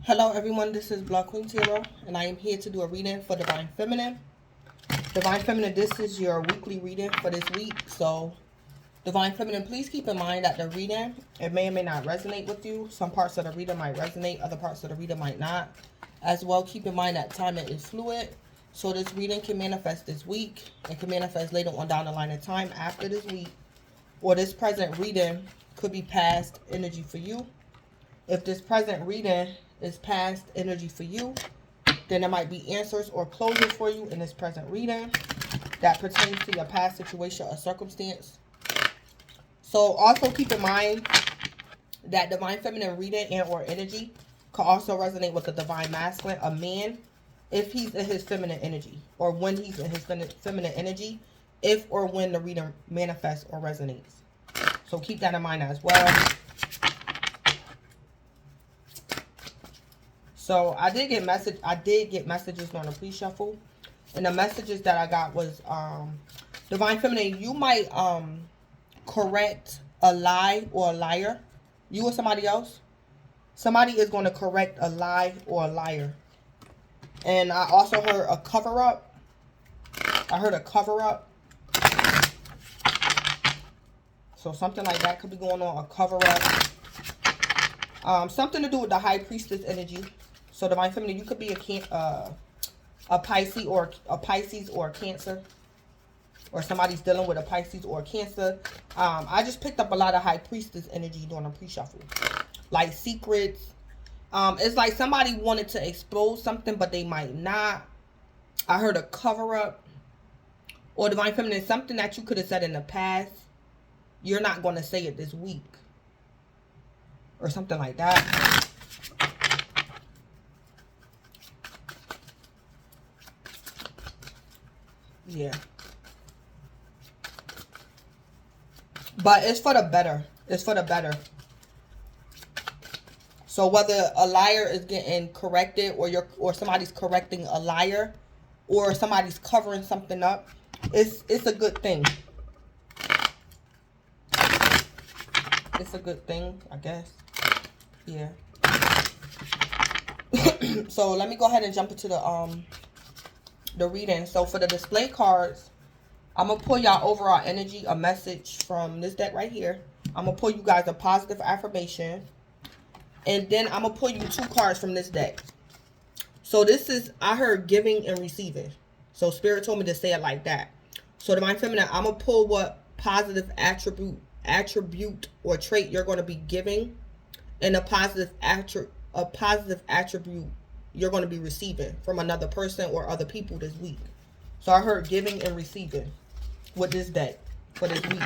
Hello everyone, this is Blood Queen Tarot, and I am here to do a reading for Divine Feminine. Divine Feminine, this is your weekly reading for this week. So, Divine Feminine, please keep in mind that the reading, it may or may not resonate with you. Some parts of the reading might resonate, other parts of the reading might not. As well, keep in mind that timing is fluid. So this reading can manifest this week. It can manifest later on down the line of time after this week. Or this present reading could be past energy for you. If this present reading is past energy for you, then there might be answers or closure for you in this present reading that pertains to your past situation or circumstance. So also keep in mind that Divine Feminine reading and or energy can also resonate with the Divine Masculine, a man, if he's in his feminine energy, or when he's in his feminine energy, if or when the reading manifests or resonates. So keep that in mind as well. So I did get messages during the pre-shuffle, and the messages that I got was Divine Feminine, you might correct a lie or a liar. You or somebody else. Somebody is going to correct a lie or a liar. And I also heard a cover-up. I heard a cover-up. So something like that could be going on, a cover-up. Something to do with the High Priestess energy. So Divine Feminine, you could be a Pisces or a Cancer, or somebody's dealing with a Pisces or a Cancer. I just picked up a lot of High Priestess energy during a pre-shuffle, like secrets. It's like somebody wanted to expose something, but they might not. I heard a cover-up, or Divine Feminine, something that you could have said in the past. You're not going to say it this week, or something like that. Yeah. But it's for the better. It's for the better. So whether a liar is getting corrected, or somebody's correcting a liar, or somebody's covering something up, it's a good thing. It's a good thing, I guess. Yeah. So let me go ahead and jump into the reading. So for the display cards, I'm going to pull y'all overall energy, a message from this deck right here. I'm going to pull you guys a positive affirmation. And then I'm going to pull you 2 cards from this deck. So this is, I heard giving and receiving. So Spirit told me to say it like that. So Divine Feminine, I'm going to pull what positive attribute or trait you're going to be giving, and a positive attribute you're going to be receiving from another person or other people this week. So I heard giving and receiving with this deck for this week.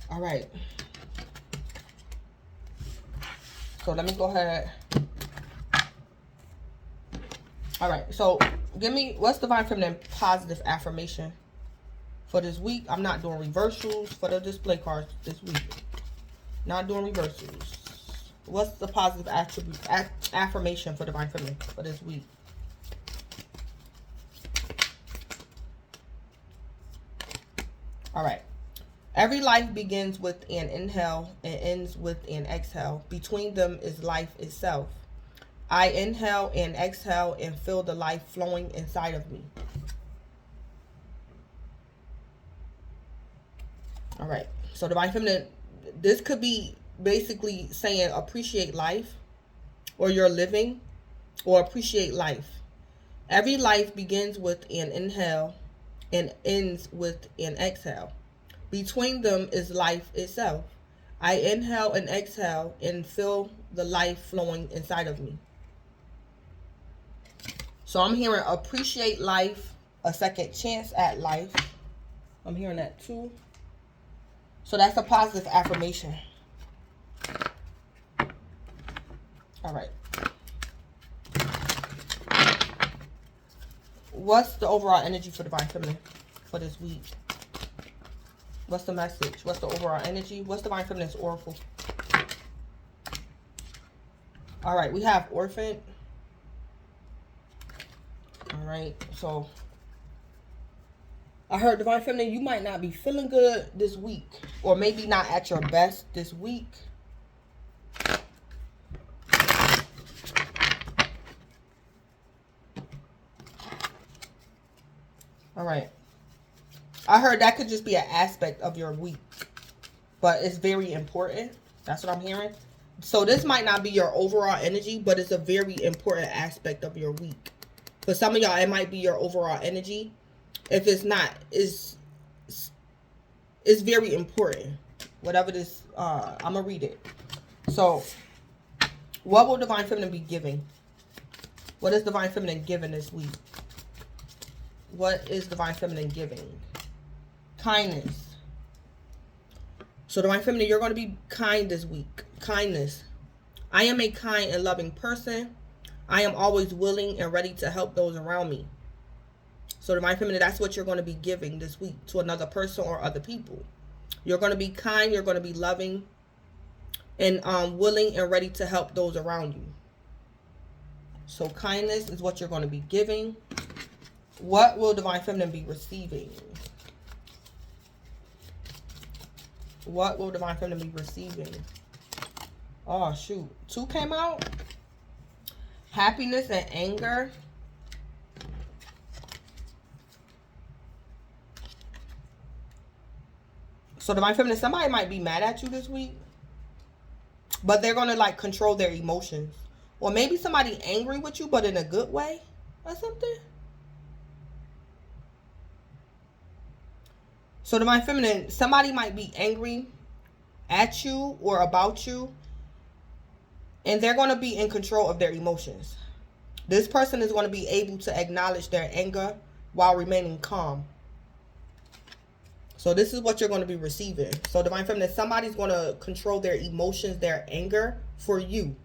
All right. So let me go ahead. All right. So give me, what's Divine Feminine positive affirmation for this week? I'm not doing reversals for the display cards this week. Not doing reversals. What's the positive attribute affirmation for Divine Feminine for this week? All right. Every life begins with an inhale and ends with an exhale. Between them is life itself. I inhale and exhale and feel the life flowing inside of me. All right. So Divine Feminine, this could be basically saying appreciate life, or you're living, or appreciate life. Every life begins with an inhale and ends with an exhale. Between them is life itself. I inhale and exhale and feel the life flowing inside of me. So I'm hearing appreciate life, a second chance at life. I'm hearing that too. So that's a positive affirmation. All right. What's the overall energy for Divine Feminine for this week? What's the message? What's the overall energy? What's Divine Feminine's oracle? All right, we have Orphan. All right, so I heard Divine Feminine, you might not be feeling good this week, or maybe not at your best this week. All right. I heard that could just be an aspect of your week, but it's very important. That's what I'm hearing. So this might not be your overall energy, but it's a very important aspect of your week. For some of y'all, it might be your overall energy. If it's not, it's very important. Whatever this, I'm going to read it. So, what will Divine Feminine be giving? What is Divine Feminine giving this week? What is Divine Feminine giving? Kindness. So Divine Feminine, you're going to be kind this week. Kindness. I am a kind and loving person. I am always willing and ready to help those around me. So Divine Feminine, that's what you're going to be giving this week to another person or other people. You're going to be kind. You're going to be loving and willing and ready to help those around you. So kindness is what you're going to be giving. What will Divine Feminine be receiving? What will Divine Feminine be receiving? Oh, shoot. 2 came out. Happiness and anger. So Divine Feminine, somebody might be mad at you this week, but they're going to like control their emotions. Or maybe somebody angry with you, but in a good way or something. So Divine Feminine, somebody might be angry at you or about you, and they're going to be in control of their emotions. This person is going to be able to acknowledge their anger while remaining calm. So this is what you're going to be receiving. So Divine Feminine, somebody's going to control their emotions, their anger for you.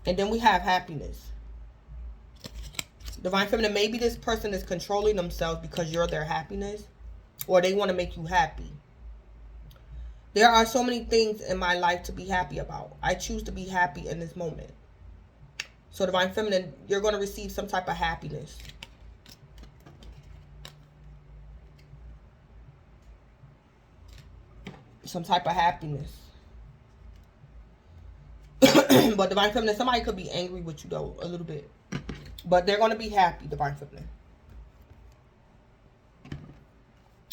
And then we have happiness. Divine Feminine, maybe this person is controlling themselves because you're their happiness. Or they want to make you happy. There are so many things in my life to be happy about. I choose to be happy in this moment. So Divine Feminine, you're going to receive some type of happiness. Some type of happiness. But Divine Feminine, somebody could be angry with you though, a little bit. But they're going to be happy, Divine Feminine.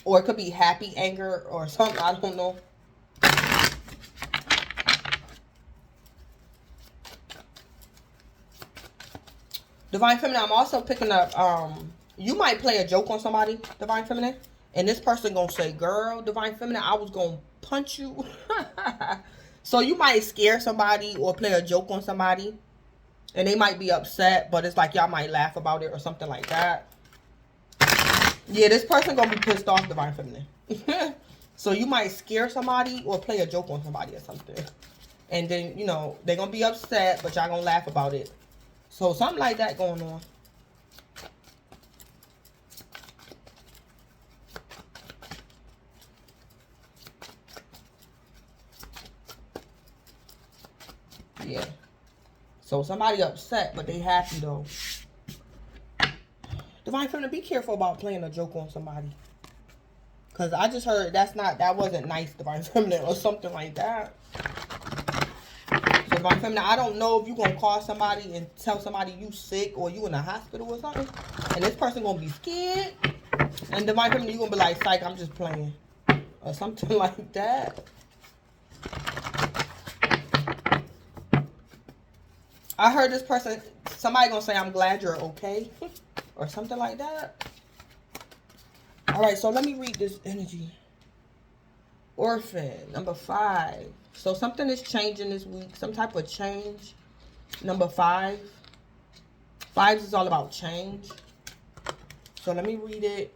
Or it could be happy anger or something. I don't know. Divine Feminine, I'm also picking up, you might play a joke on somebody, Divine Feminine. And this person going to say, girl, Divine Feminine, I was going to punch you. So you might scare somebody or play a joke on somebody. And they might be upset, but it's like y'all might laugh about it or something like that. Yeah, this person gonna be pissed off, Divine Feminine. So you might scare somebody or play a joke on somebody or something. And then, you know, they're gonna be upset, but y'all gonna laugh about it. So something like that going on. Yeah. So somebody upset, but they happy though. Divine Feminine, be careful about playing a joke on somebody. Because I just heard that wasn't nice, Divine Feminine, or something like that. So Divine Feminine, I don't know if you're going to call somebody and tell somebody you sick or you in the hospital or something. And this person going to be scared. And Divine Feminine, you're going to be like, psych, I'm just playing. Or something like that. I heard this person, somebody going to say, I'm glad you're okay. Or something like that. Alright, so let me read this energy. Orphan, number 5. So something is changing this week. Some type of change. Number 5. 5 is all about change. So let me read it.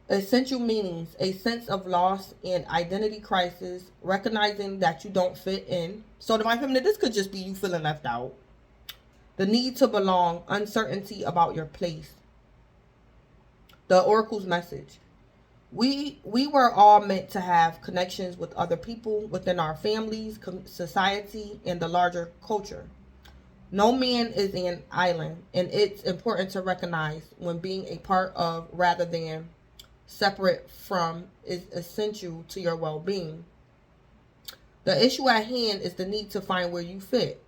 Essential meanings. A sense of loss and identity crisis. Recognizing that you don't fit in. So Divine Feminine, this could just be you feeling left out. The need to belong, uncertainty about your place. The Oracle's message. We were all meant to have connections with other people within our families, society, and the larger culture. No man is an island, and it's important to recognize when being a part of rather than separate from is essential to your well-being. The issue at hand is the need to find where you fit.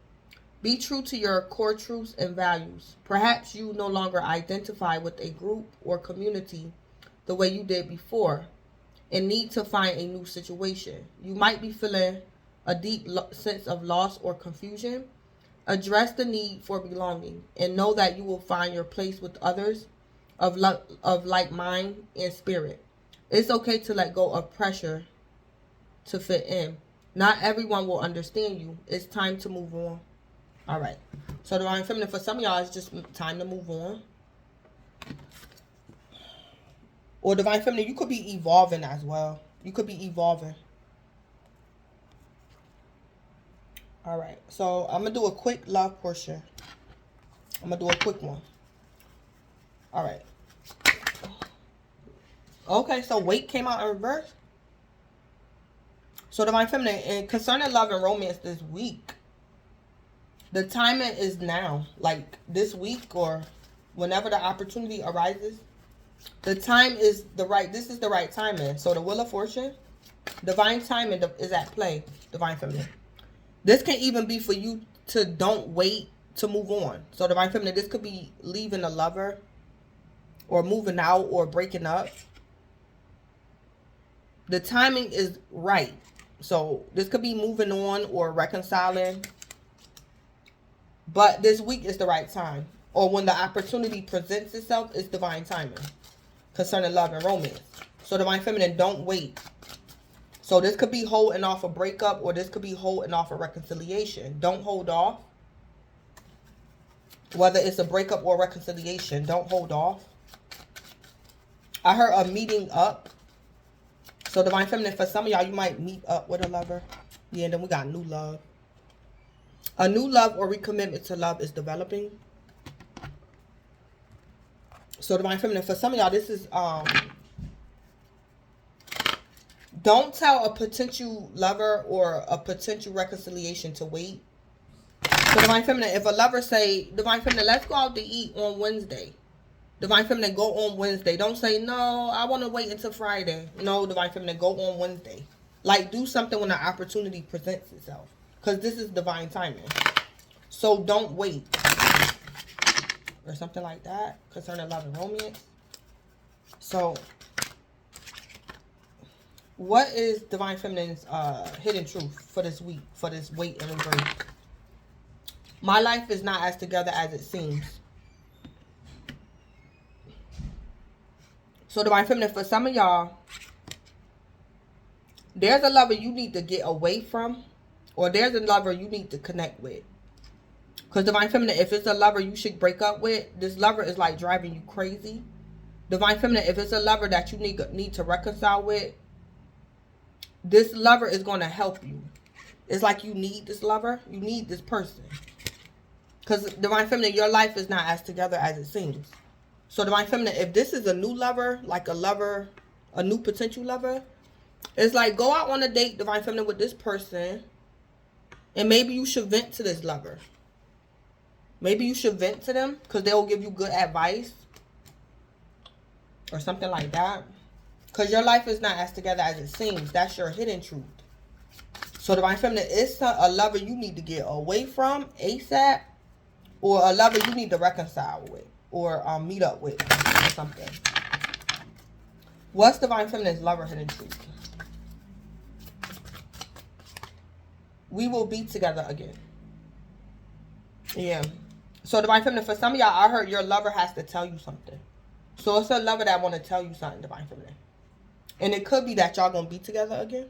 Be true to your core truths and values. Perhaps you no longer identify with a group or community the way you did before and need to find a new situation. You might be feeling a deep sense of loss or confusion. Address the need for belonging and know that you will find your place with others of like mind and spirit. It's okay to let go of pressure to fit in. Not everyone will understand you. It's time to move on. All right. So Divine Feminine, for some of y'all, it's just time to move on. Or Divine Feminine, you could be evolving as well. You could be evolving. All right. So I'm going to do a quick love portion. I'm going to do a quick one. All right. Okay, so weight came out in reverse. So Divine Feminine, and concerning love and romance this week, the timing is now. Like this week or whenever the opportunity arises, the time is the right. This is the right timing. So the Wheel of Fortune, divine timing is at play, Divine Feminine. This can even be for you to don't wait to move on. So Divine Feminine, this could be leaving a lover or moving out or breaking up. The timing is right. So this could be moving on or reconciling. But this week is the right time. Or when the opportunity presents itself, it's divine timing. Concerning love and romance. So Divine Feminine, don't wait. So this could be holding off a breakup or this could be holding off a reconciliation. Don't hold off. Whether it's a breakup or reconciliation, don't hold off. I heard a meeting up. So Divine Feminine, for some of y'all, you might meet up with a lover. Yeah, and then we got new love. A new love or recommitment to love is developing. So Divine Feminine, for some of y'all, this is don't tell a potential lover or a potential reconciliation to wait. So Divine Feminine, if a lover say, Divine Feminine, let's go out to eat on Wednesday. Divine Feminine, go on Wednesday. Don't say, no, I want to wait until Friday. No, Divine Feminine, go on Wednesday. Like, do something when the opportunity presents itself. Because this is divine timing. So don't wait. Or something like that. Concerning love and romance. So, what is Divine Feminine's hidden truth for this week? For this wait and reverse? My life is not as together as it seems. So Divine Feminine, for some of y'all, there's a lover you need to get away from. Or there's a lover you need to connect with. Because Divine Feminine, if it's a lover you should break up with, this lover is like driving you crazy. Divine Feminine, if it's a lover that you need to reconcile with, this lover is going to help you. It's like you need this lover. You need this person. Because Divine Feminine, your life is not as together as it seems. So Divine Feminine, if this is a new lover, like a lover, a new potential lover, it's like go out on a date, Divine Feminine, with this person. And maybe you should vent to this lover. Maybe you should vent to them because they will give you good advice. Or something like that. Because your life is not as together as it seems. That's your hidden truth. So Divine Feminine, it's a lover you need to get away from ASAP. Or a lover you need to reconcile with. Or meet up with. Or something. What's Divine Feminine's lover hidden truth? We will be together again. Yeah. So Divine Feminine, for some of y'all, I heard your lover has to tell you something. So it's a lover that want to tell you something, Divine Feminine. And it could be that y'all going to be together again.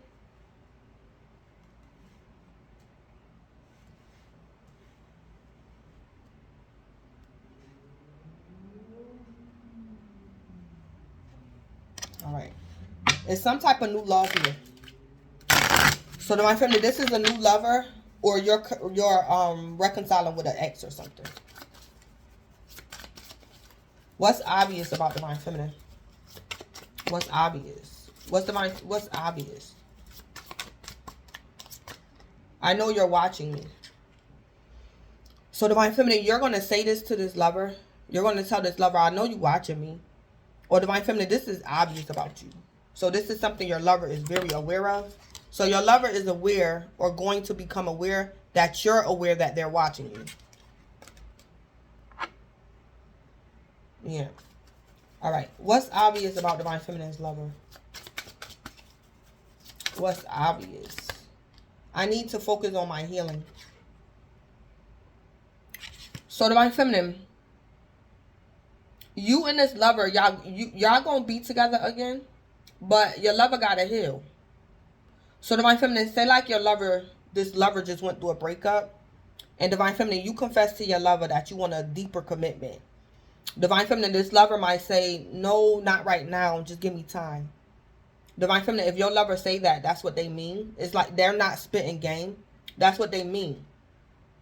All right. It's some type of new love here. So Divine Feminine, this is a new lover or you're reconciling with an ex or something. What's obvious about Divine Feminine? What's obvious? What's obvious? I know you're watching me. So Divine Feminine, you're going to say this to this lover. You're going to tell this lover, I know you're watching me. Or Divine Feminine, this is obvious about you. So this is something your lover is very aware of. So your lover is aware or going to become aware that you're aware that they're watching you. Yeah. All right. What's obvious about Divine Feminine's lover? What's obvious? I need to focus on my healing. So Divine Feminine, you and this lover, y'all gonna be together again, but your lover gotta heal. So Divine Feminine, say like your lover, this lover just went through a breakup, and Divine Feminine, you confess to your lover that you want a deeper commitment. Divine Feminine, this lover might say, no, not right now, just give me time. Divine Feminine, if your lover say that, that's what they mean. It's like they're not spitting game. That's what they mean.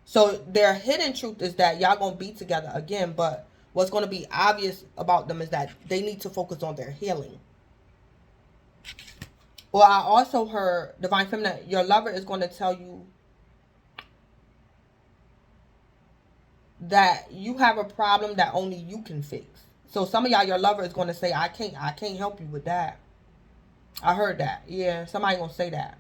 So their hidden truth is that y'all gonna be together again, but what's gonna be obvious about them is that they need to focus on their healing. Well, I also heard, Divine Feminine, your lover is going to tell you that you have a problem that only you can fix. So some of y'all, your lover is going to say, I can't help you with that. I heard that. Yeah, somebody going to say that.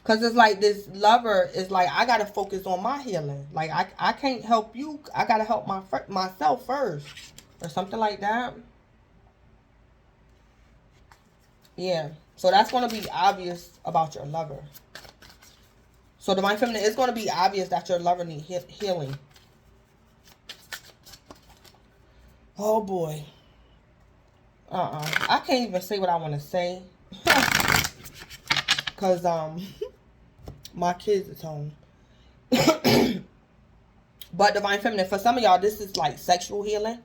Because it's like this lover is like, I got to focus on my healing. Like, I can't help you. I got to help myself first. Or something like that. Yeah. So that's going to be obvious about your lover. So Divine Feminine, it's going to be obvious that your lover needs healing. Oh boy. I can't even say what I want to say. Because my kids is home. But Divine Feminine, for some of y'all, this is like sexual healing.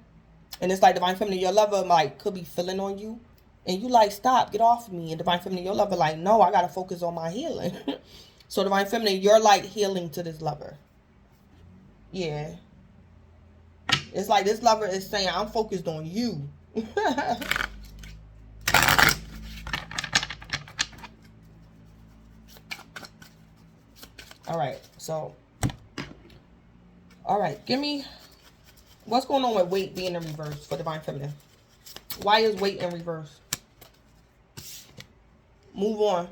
And it's like Divine Feminine, your lover could be feeling on you. And you like, stop, get off of me. And Divine Feminine, your lover like, no, I got to focus on my healing. So Divine Feminine, you're like healing to this lover. Yeah. It's like this lover is saying, I'm focused on you. All right. So, all right. Give me, what's going on with weight being in reverse for Divine Feminine? Why is weight in reverse? Move on.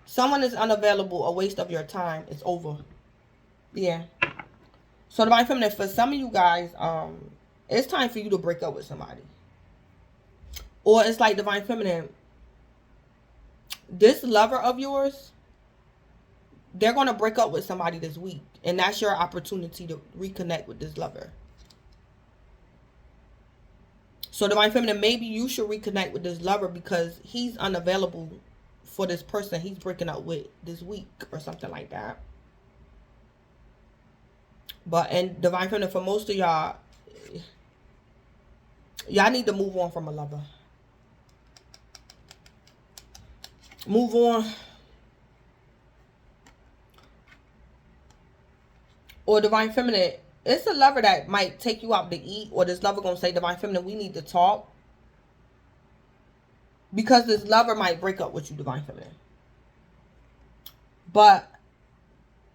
Someone is unavailable, a waste of your time. It's over. Yeah. So Divine Feminine, for some of you guys, it's time for you to break up with somebody. Or it's like Divine Feminine, this lover of yours, they're going to break up with somebody this week. And that's your opportunity to reconnect with this lover. So Divine Feminine, maybe you should reconnect with this lover because he's unavailable for this person he's breaking up with this week or something like that. But, and Divine Feminine, for most of y'all, y'all need to move on from a lover. Move on. Or Divine Feminine, it's a lover that might take you out to eat, or this lover gonna say, Divine Feminine, we need to talk. Because this lover might break up with you, Divine Feminine. But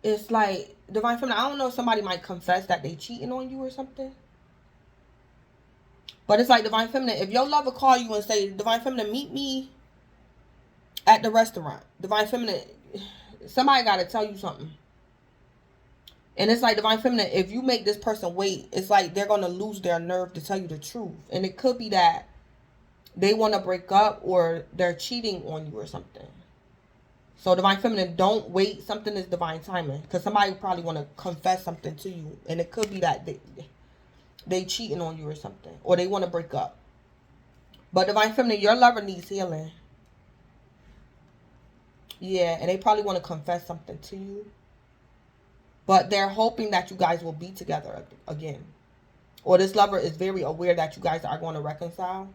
it's like, Divine Feminine, I don't know if somebody might confess that they cheating on you or something. But it's like, Divine Feminine, if your lover call you and say, Divine Feminine, meet me at the restaurant. Divine Feminine, somebody got to tell you something. And it's like, Divine Feminine, if you make this person wait, it's like they're going to lose their nerve to tell you the truth. And it could be that they want to break up or they're cheating on you or something. So Divine Feminine, don't wait. Something is divine timing. Because somebody probably want to confess something to you. And it could be that they cheating on you or something. Or they want to break up. But Divine Feminine, your lover needs healing. Yeah, and they probably want to confess something to you. But they're hoping that you guys will be together again. Or this lover is very aware that you guys are going to reconcile.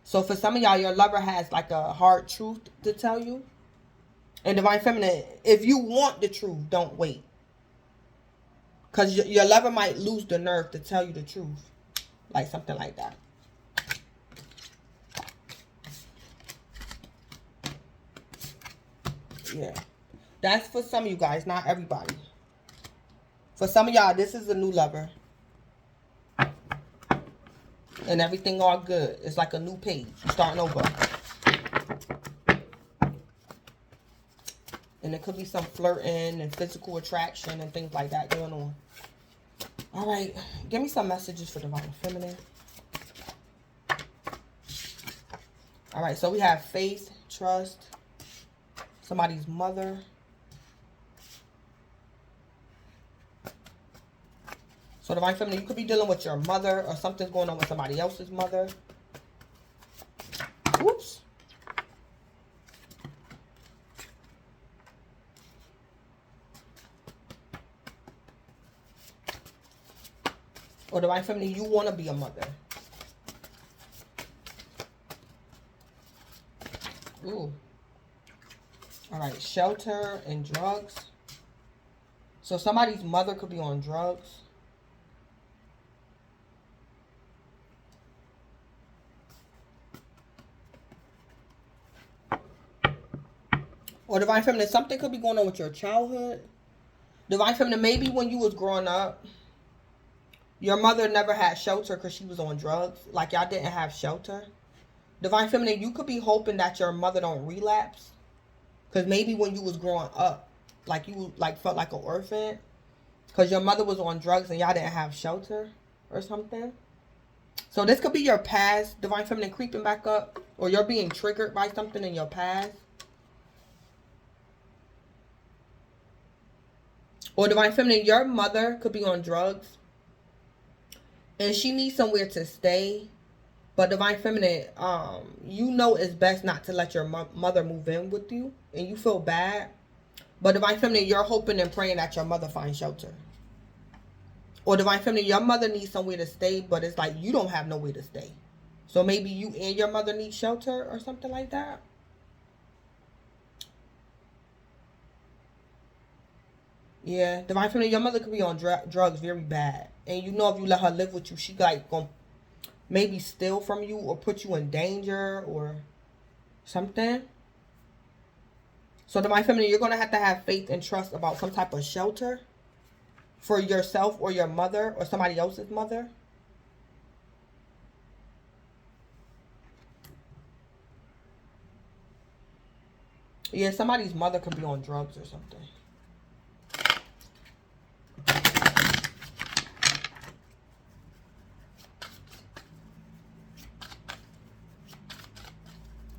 So for some of y'all, your lover has like a hard truth to tell you. And Divine Feminine, if you want the truth, don't wait. Because your lover might lose the nerve to tell you the truth. Like something like that. Yeah. That's for some of you guys, not everybody. For some of y'all, this is a new lover. And everything all good. It's like a new page. You're starting over. and it could be some flirting and physical attraction and things like that going on. All right, give me some messages for Divine Feminine. All right, so we have faith, trust, somebody's mother. So Divine Feminine, you could be dealing with your mother, or something's going on with somebody else's mother. Whoops. Or Divine Feminine, you want to be a mother. Ooh. All right, shelter and drugs. So somebody's mother could be on drugs. Or Divine Feminine, something could be going on with your childhood. Divine Feminine, maybe when you was growing up, your mother never had shelter because she was on drugs. Like y'all didn't have shelter. Divine Feminine, you could be hoping that your mother don't relapse. Because maybe when you was growing up, like you felt like an orphan. Because your mother was on drugs and y'all didn't have shelter or something. So this could be your past, Divine Feminine, creeping back up. Or you're being triggered by something in your past. Or Divine Feminine, your mother could be on drugs. And she needs somewhere to stay. But Divine Feminine, you know it's best not to let your mother move in with you. And you feel bad. But Divine Feminine, you're hoping and praying that your mother finds shelter. Or Divine Feminine, your mother needs somewhere to stay. But it's like you don't have nowhere to stay. So maybe you and your mother need shelter or something like that. Yeah, Divine Feminine, your mother could be on drugs very bad. And you know if you let her live with you, she like gonna maybe steal from you or put you in danger or something. So Divine Feminine, you're going to have faith and trust about some type of shelter for yourself or your mother or somebody else's mother. Yeah, somebody's mother could be on drugs or something.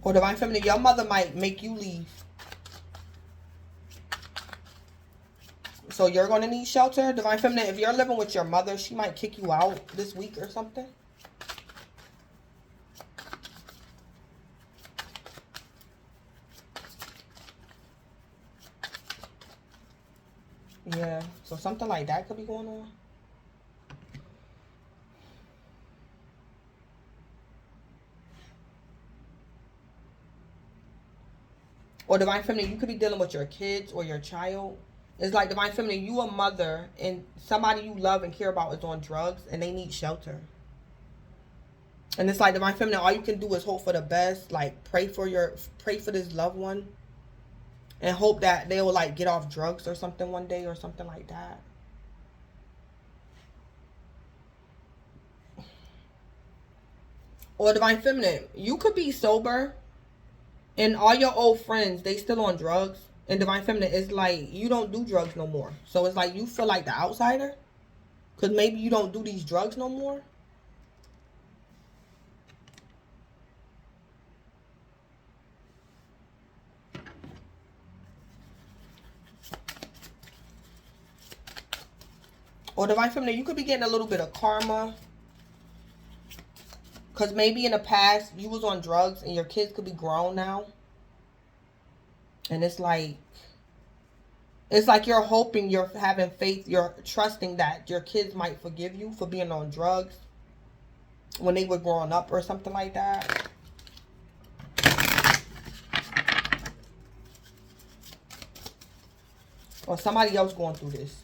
Or Divine Feminine, your mother might make you leave. So you're going to need shelter. Divine Feminine, if you're living with your mother, she might kick you out this week or something. Yeah, so something like that could be going on. Or Divine Feminine, you could be dealing with your kids or your child. It's like Divine Feminine, you a mother and somebody you love and care about is on drugs and they need shelter. And it's like Divine Feminine, all you can do is hope for the best. Like pray for this loved one. And hope that they will like get off drugs or something one day or something like that. Or Divine Feminine, you could be sober. And all your old friends, they still on drugs. And Divine Feminine, it's like you don't do drugs no more. So it's like you feel like the outsider. Because maybe you don't do these drugs no more. Or Divine Feminine, you could be getting a little bit of karma. Because maybe in the past, you was on drugs and your kids could be grown now. And it's like you're hoping, you're having faith, you're trusting that your kids might forgive you for being on drugs when they were growing up or something like that. Or somebody else going through this.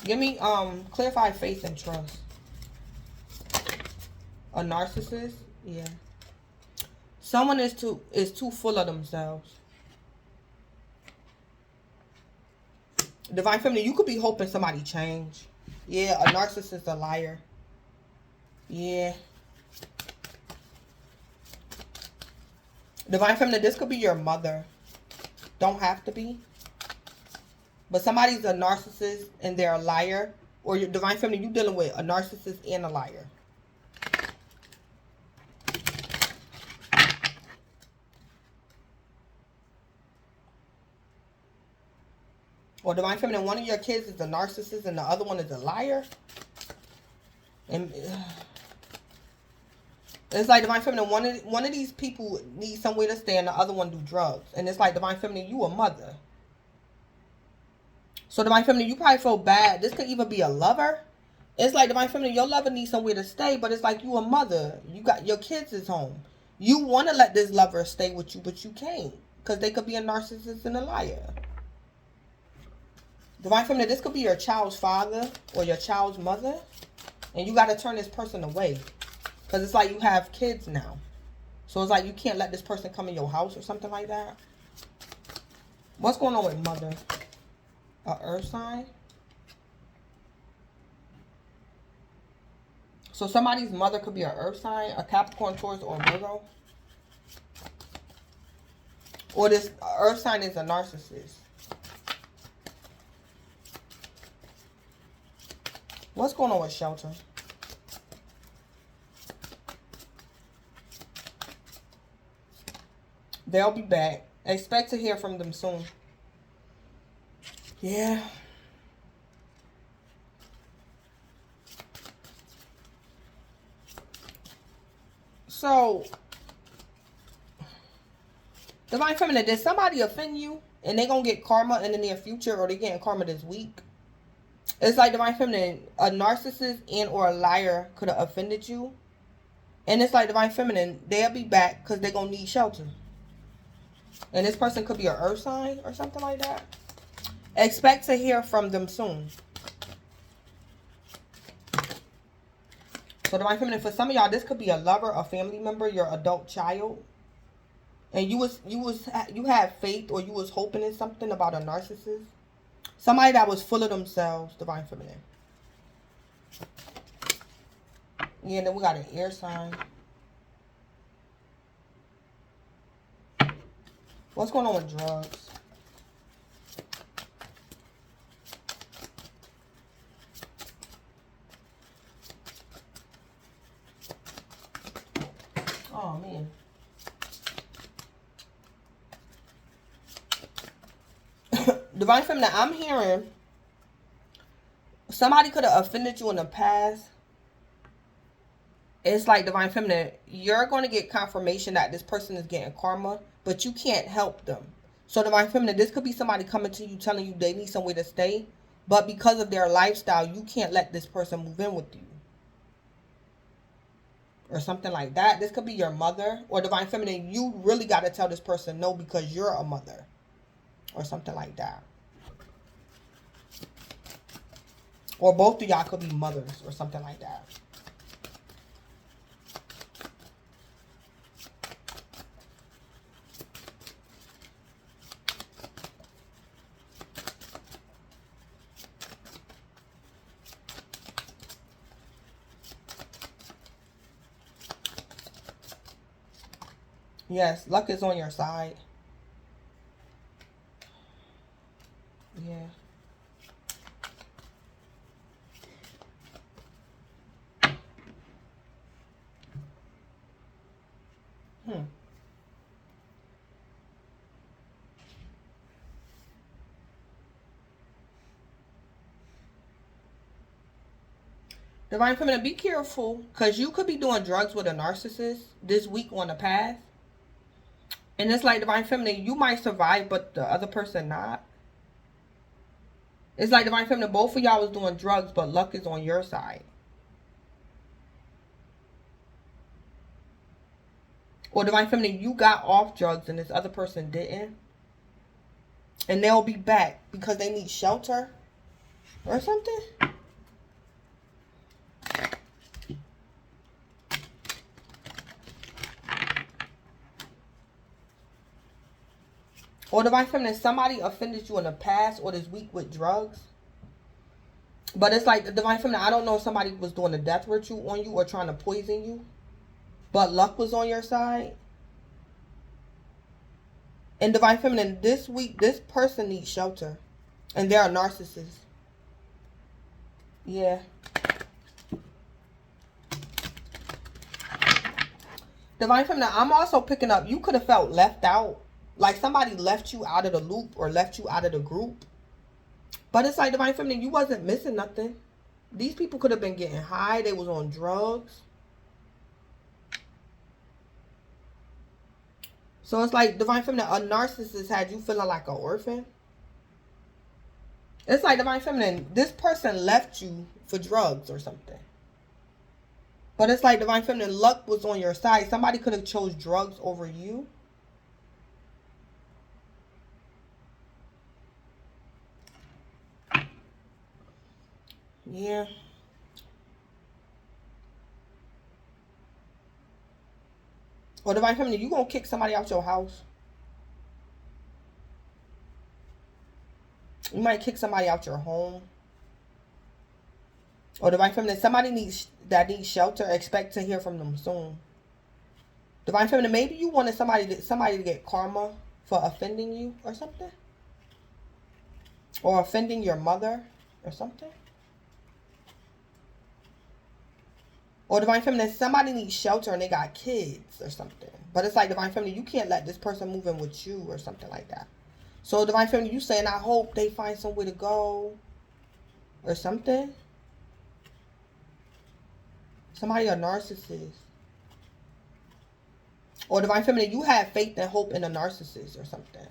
Give me clarify faith and trust. A narcissist? Yeah. Someone is too full of themselves. Divine Feminine, you could be hoping somebody change. Yeah, a narcissist, a liar. Yeah. Divine Feminine, this could be your mother. Don't have to be. But somebody's a narcissist and they're a liar. Or your Divine Feminine, you dealing with a narcissist and a liar. Or Divine Feminine, one of your kids is a narcissist and the other one is a liar. And it's like Divine Feminine, one of these people needs somewhere to stay and the other one do drugs. And it's like Divine Feminine, you a mother. So Divine Feminine, you probably feel bad. This could even be a lover. It's like Divine Feminine, your lover needs somewhere to stay, but it's like you a mother. You got your kids is home. You want to let this lover stay with you, but you can't. Because they could be a narcissist and a liar. Divine Feminine, this could be your child's father or your child's mother. And you got to turn this person away. Because it's like you have kids now. So it's like you can't let this person come in your house or something like that. What's going on with mother? A earth sign? So somebody's mother could be an earth sign, a Capricorn, Taurus, or Virgo. Or this earth sign is a narcissist. What's going on with shelter? They'll be back. Expect to hear from them soon. Yeah. So, Divine Feminine, did somebody offend you and they gonna get karma in the near future, or they getting karma this week? It's like Divine Feminine, a narcissist and or a liar could have offended you. And it's like Divine Feminine, they'll be back because they're going to need shelter. And this person could be an earth sign or something like that. Expect to hear from them soon. So Divine Feminine, for some of y'all, this could be a lover, a family member, your adult child. And you had faith, or you was hoping in something about a narcissist. Somebody that was full of themselves, Divine Feminine. Yeah, and then we got an air sign. What's going on with drugs? Oh, man. Divine Feminine, I'm hearing somebody could have offended you in the past. It's like Divine Feminine, you're going to get confirmation that this person is getting karma, but you can't help them. So Divine Feminine, this could be somebody coming to you telling you they need somewhere to stay, but because of their lifestyle, you can't let this person move in with you. Or something like that. This could be your mother. Or Divine Feminine, you really got to tell this person no because you're a mother. Or something like that. Or both of y'all could be mothers or something like that. Yes, luck is on your side. Yeah. Divine Feminine, be careful, because you could be doing drugs with a narcissist this week on the path. And it's like Divine Feminine, you might survive, but the other person not. It's like Divine Feminine, both of y'all was doing drugs, but luck is on your side. Or Divine Feminine, you got off drugs and this other person didn't. And they'll be back because they need shelter or something. Or Divine Feminine, somebody offended you in the past or this week with drugs. But it's like, Divine Feminine, I don't know if somebody was doing a death ritual on you or trying to poison you. But luck was on your side. And Divine Feminine, this week, this person needs shelter. And they're a narcissist. Yeah. Divine Feminine, I'm also picking up, you could have felt left out. Like somebody left you out of the loop or left you out of the group. But it's like, Divine Feminine, you wasn't missing nothing. These people could have been getting high. They was on drugs. So it's like, Divine Feminine, a narcissist had you feeling like an orphan. It's like, Divine Feminine, this person left you for drugs or something. But it's like, Divine Feminine, luck was on your side. Somebody could have chose drugs over you. Yeah. Or Divine Feminine, you gonna kick somebody out your house. You might kick somebody out your home. Or Divine Feminine, somebody needs shelter. Expect to hear from them soon. Divine Feminine, maybe you wanted somebody to get karma for offending you or something. Or offending your mother or something. Or Divine Feminine, somebody needs shelter and they got kids or something. But it's like, Divine Feminine, you can't let this person move in with you or something like that. So Divine Feminine, you saying, I hope they find somewhere to go or something. Somebody a narcissist. Or Divine Feminine, you have faith and hope in a narcissist or something.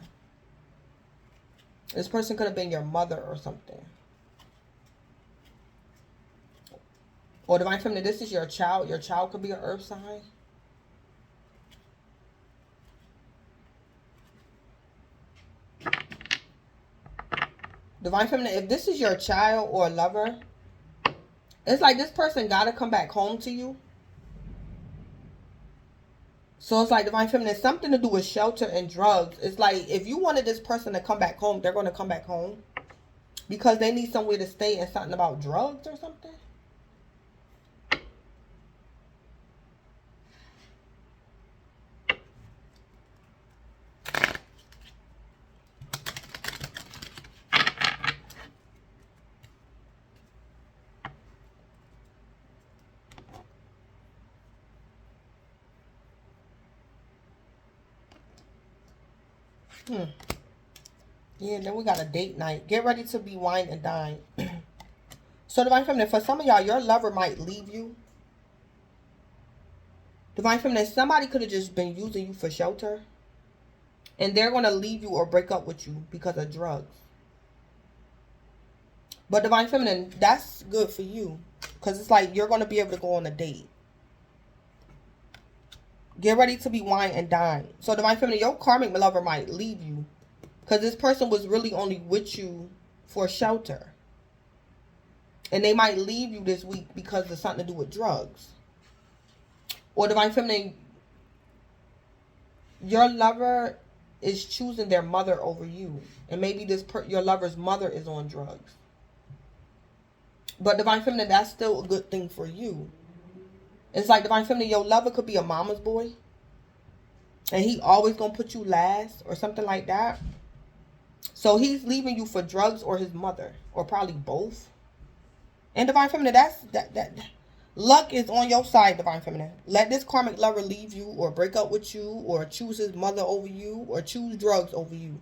This person could have been your mother or something. Or Divine Feminine, this is your child. Your child could be an earth sign. Divine Feminine, if this is your child or lover, it's like this person got to come back home to you. So it's like, Divine Feminine, something to do with shelter and drugs. It's like, if you wanted this person to come back home, they're going to come back home. Because they need somewhere to stay and something about drugs or something. Yeah, then we got a date night. Get ready to be wine and dine. So Divine Feminine, for some of y'all, your lover might leave you. Divine Feminine, somebody could have just been using you for shelter. And they're going to leave you or break up with you because of drugs. But Divine Feminine, that's good for you. Because it's like you're going to be able to go on a date. Get ready to be wine and dine. So Divine Feminine, your karmic lover might leave you. Because this person was really only with you for shelter. And they might leave you this week because of something to do with drugs. Or Divine Feminine, your lover is choosing their mother over you. And maybe your lover's mother is on drugs. But Divine Feminine, that's still a good thing for you. It's like, Divine Feminine, your lover could be a mama's boy. And he always going to put you last or something like that. So he's leaving you for drugs or his mother. Or probably both. And Divine Feminine, that luck is on your side, Divine Feminine. Let this karmic lover leave you or break up with you or choose his mother over you or choose drugs over you.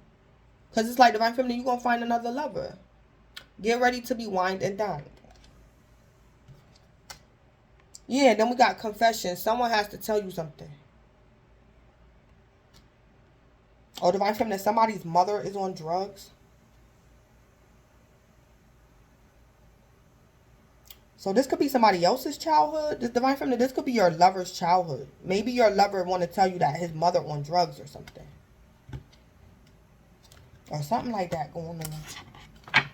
Because it's like, Divine Feminine, you're going to find another lover. Get ready to be wined and dined. Yeah, then we got confession. Someone has to tell you something. Or Divine Feminine, somebody's mother is on drugs. So this could be somebody else's childhood. This Divine Feminine, this could be your lover's childhood. Maybe your lover want to tell you that his mother on drugs or something. Or something like that going on.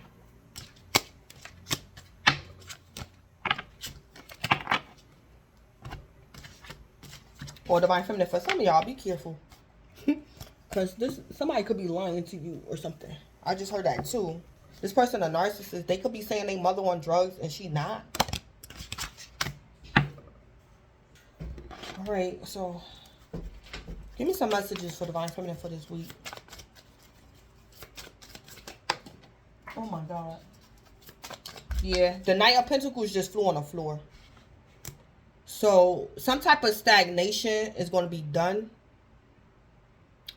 Or Divine Feminine, for some of y'all, be careful. Because somebody could be lying to you or something. I just heard that too. This person a narcissist. They could be saying they mother on drugs and she not. Alright, so give me some messages for Divine Feminine for this week. Oh my God. Yeah, the Knight of Pentacles just flew on the floor. So some type of stagnation is going to be done.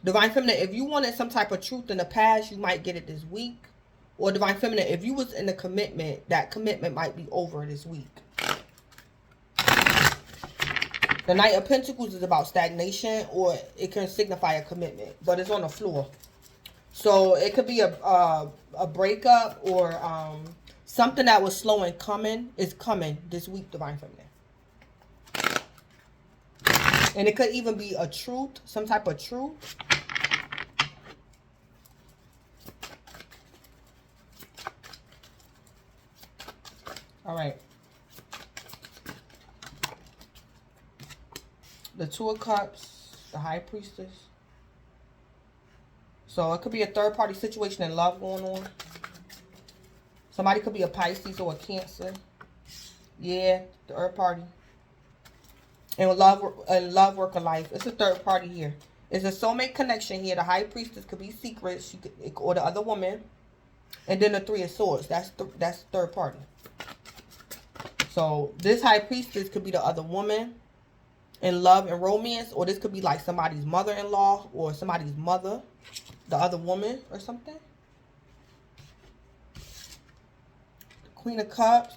Divine Feminine, if you wanted some type of truth in the past, you might get it this week. Or Divine Feminine, if you was in a commitment, that commitment might be over this week. The Knight of Pentacles is about stagnation, or it can signify a commitment, but it's on the floor. So it could be a breakup, or something that was slow and coming is coming this week, Divine Feminine. And it could even be a truth, some type of truth. All right. The Two of Cups, the High Priestess. So it could be a third-party situation in love going on. Somebody could be a Pisces or a Cancer. Yeah, third party. And love, work, or life. It's a third party here. It's a soulmate connection here. The High Priestess could be secret, or the other woman. And then the Three of Swords. That's third party. So this High Priestess could be the other woman in love and romance, or this could be like somebody's mother-in-law or somebody's mother, the other woman or something. Queen of Cups.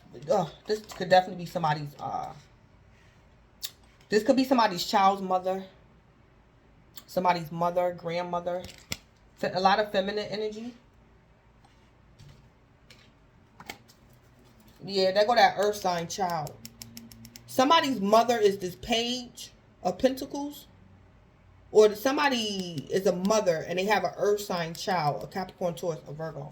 This could definitely be somebody's this could be somebody's child's mother, somebody's mother, grandmother. A lot of feminine energy. Yeah, there go that earth sign child. Somebody's mother is this Page of Pentacles. Or somebody is a mother and they have an earth sign child, a Capricorn, Taurus, a Virgo.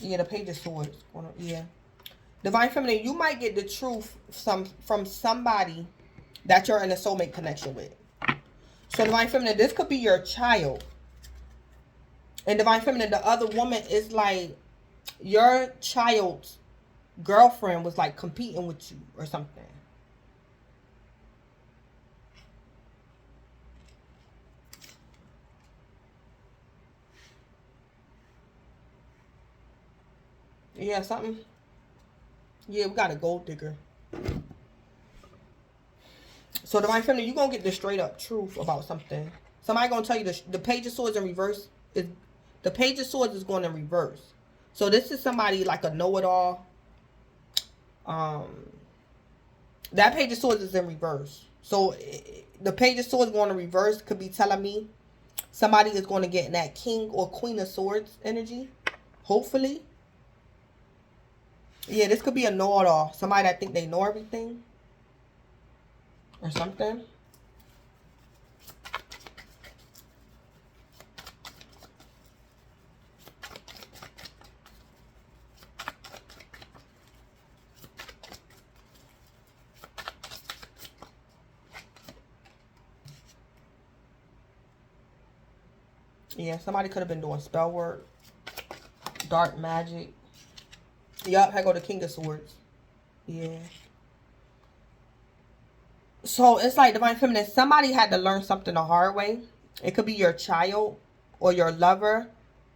Yeah, the Page of Swords. Yeah. Divine Feminine, you might get the truth from somebody that you're in a soulmate connection with. So Divine Feminine, this could be your child. And Divine Feminine, the other woman is like your child's girlfriend was like competing with you or something. Yeah, something. Yeah, we got a gold digger. So Divine Feminine, you're going to get the straight up truth about something. Somebody going to tell you the Page of Swords in reverse. The Page of Swords is going in reverse. So this is somebody like a know-it-all. That Page of Swords is in reverse. So the Page of Swords going in reverse could be telling me somebody is going to get in that King or Queen of Swords energy. Hopefully. Yeah, this could be a know-it-all. Somebody that think they know everything. Or something. Yeah, somebody could have been doing spell work. Dark magic. Yup, I go to King of Swords. Yeah. So it's like Divine Feminine, somebody had to learn something the hard way. It could be your child or your lover,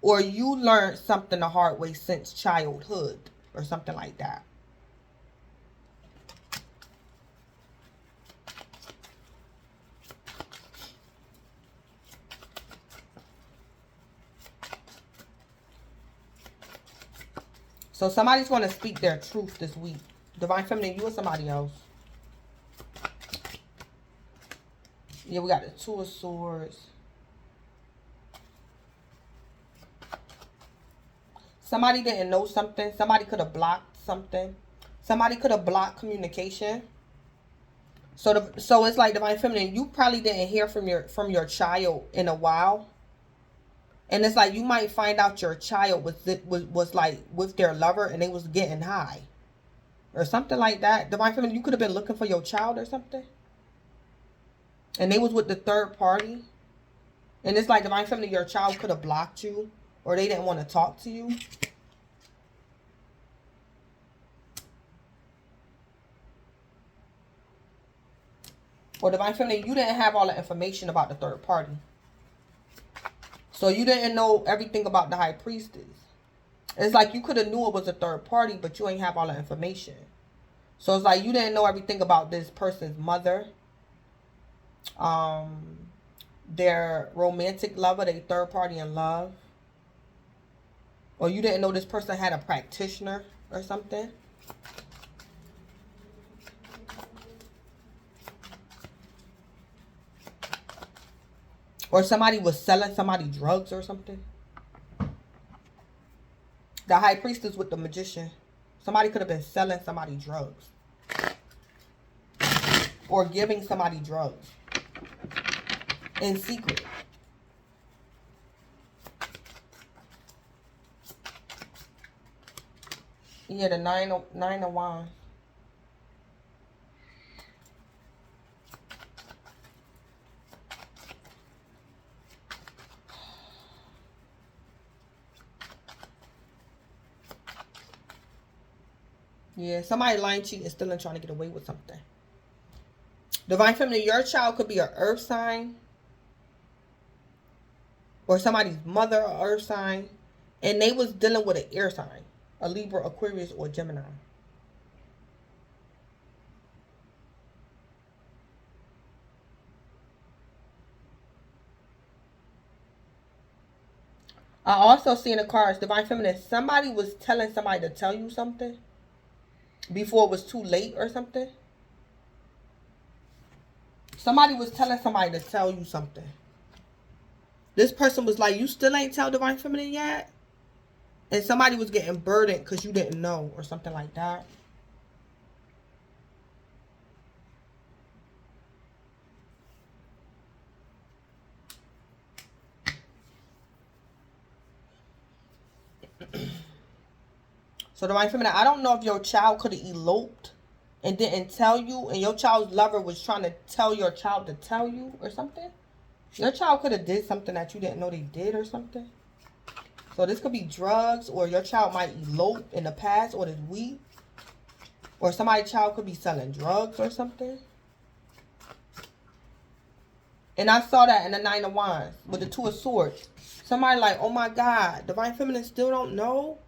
or you learned something the hard way since childhood or something like that. So somebody's going to speak their truth this week. Divine Feminine, you or somebody else. Yeah, we got the Two of Swords. Somebody didn't know something. Somebody could have blocked something. Somebody could have blocked communication. So it's like Divine Feminine, you probably didn't hear from your child in a while. And it's like you might find out your child was like with their lover and they was getting high. Or something like that. Divine Feminine, you could have been looking for your child or something. And they was with the third party. And it's like Divine Feminine, your child could have blocked you. Or they didn't want to talk to you. Or Divine Feminine, you didn't have all the information about the third party. So you didn't know everything about the High Priestess. It's like you could have knew it was a third party, but you ain't have all the information. So it's like you didn't know everything about this person's mother, their romantic lover, their third party in love. Or you didn't know this person had a practitioner or something. Or somebody was selling somebody drugs or something. The High Priestess with the Magician. Somebody could have been selling somebody drugs. Or giving somebody drugs. In secret. Yeah, the nine of Wands. Yeah, somebody lying, cheating, stealing, trying to get away with something. Divine Feminine, your child could be an earth sign. Or somebody's mother, an earth sign. And they was dealing with an air sign. A Libra, Aquarius, or Gemini. I also see in the cards, Divine Feminine, somebody was telling somebody to tell you something before it was too late or something. Somebody was telling somebody to tell you something. This person was like, you still ain't tell Divine Feminine yet? And somebody was getting burdened because you didn't know or something like that. So Divine Feminine, I don't know if your child could have eloped and didn't tell you, and your child's lover was trying to tell your child to tell you or something. Your child could have did something that you didn't know they did or something. So this could be drugs, or your child might elope in the past or this week. Or somebody's child could be selling drugs or something. And I saw that in the Nine of Wands with the Two of Swords. Somebody like, oh my God, Divine Feminine still don't know?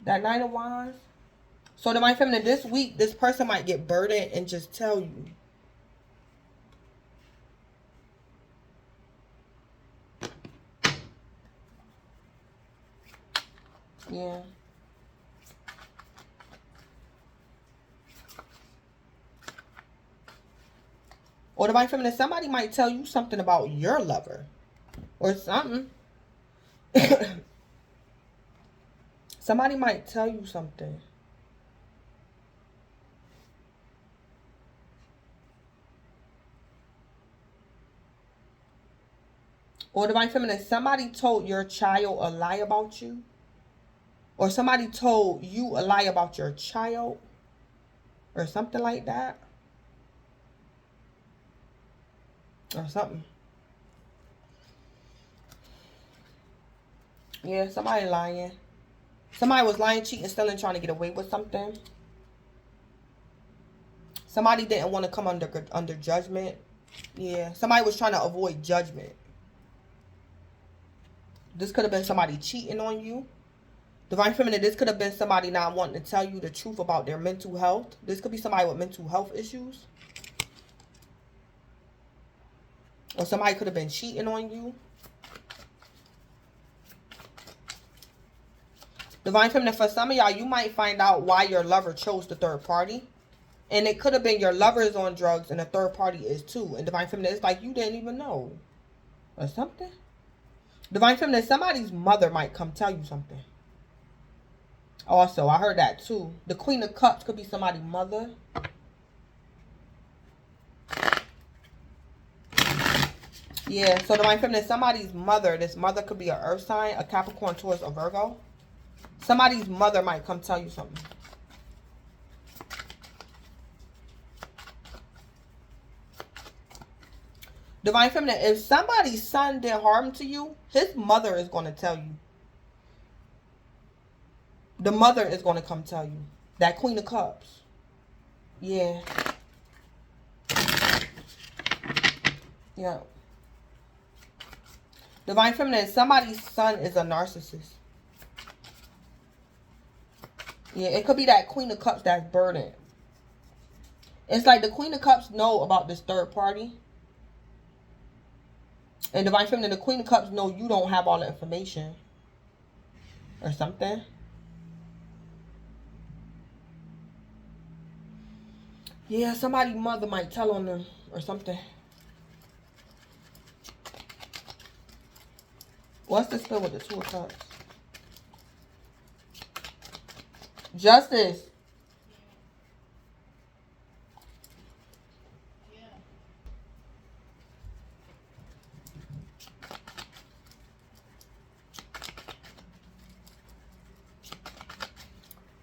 That Nine of Wands. So Divine Feminine, this week, this person might get burdened and just tell you. Yeah. Or Divine Feminine, somebody might tell you something about your lover. Or something. Somebody might tell you something. Or Divine Feminine, somebody told your child a lie about you. Or somebody told you a lie about your child. Or something like that. Or something. Yeah, somebody lying. Somebody was lying, cheating, stealing, trying to get away with something. Somebody didn't want to come under judgment. Yeah, somebody was trying to avoid judgment. This could have been somebody cheating on you. Divine Feminine, this could have been somebody not wanting to tell you the truth about their mental health. This could be somebody with mental health issues. Or somebody could have been cheating on you. Divine Feminine, for some of y'all, you might find out why your lover chose the third party. And it could have been your lover is on drugs and the third party is too. And Divine Feminine, it's like you didn't even know. Or something. Divine Feminine, somebody's mother might come tell you something. Also, I heard that too. The Queen of Cups could be somebody's mother. Yeah, so Divine Feminine, somebody's mother. This mother could be an earth sign, a Capricorn, Taurus, or Virgo. Somebody's mother might come tell you something. Divine Feminine, if somebody's son did harm to you, his mother is going to tell you. The mother is going to come tell you. That Queen of Cups. Yeah. Yeah. Divine Feminine, somebody's son is a narcissist. Yeah, it could be that Queen of Cups that's burdened. It's like the Queen of Cups know about this third party. And Divine Feminine, the Queen of Cups know you don't have all the information. Or something. Yeah, somebody's mother might tell on them. Or something. What's the spell with the Two of Cups? Justice.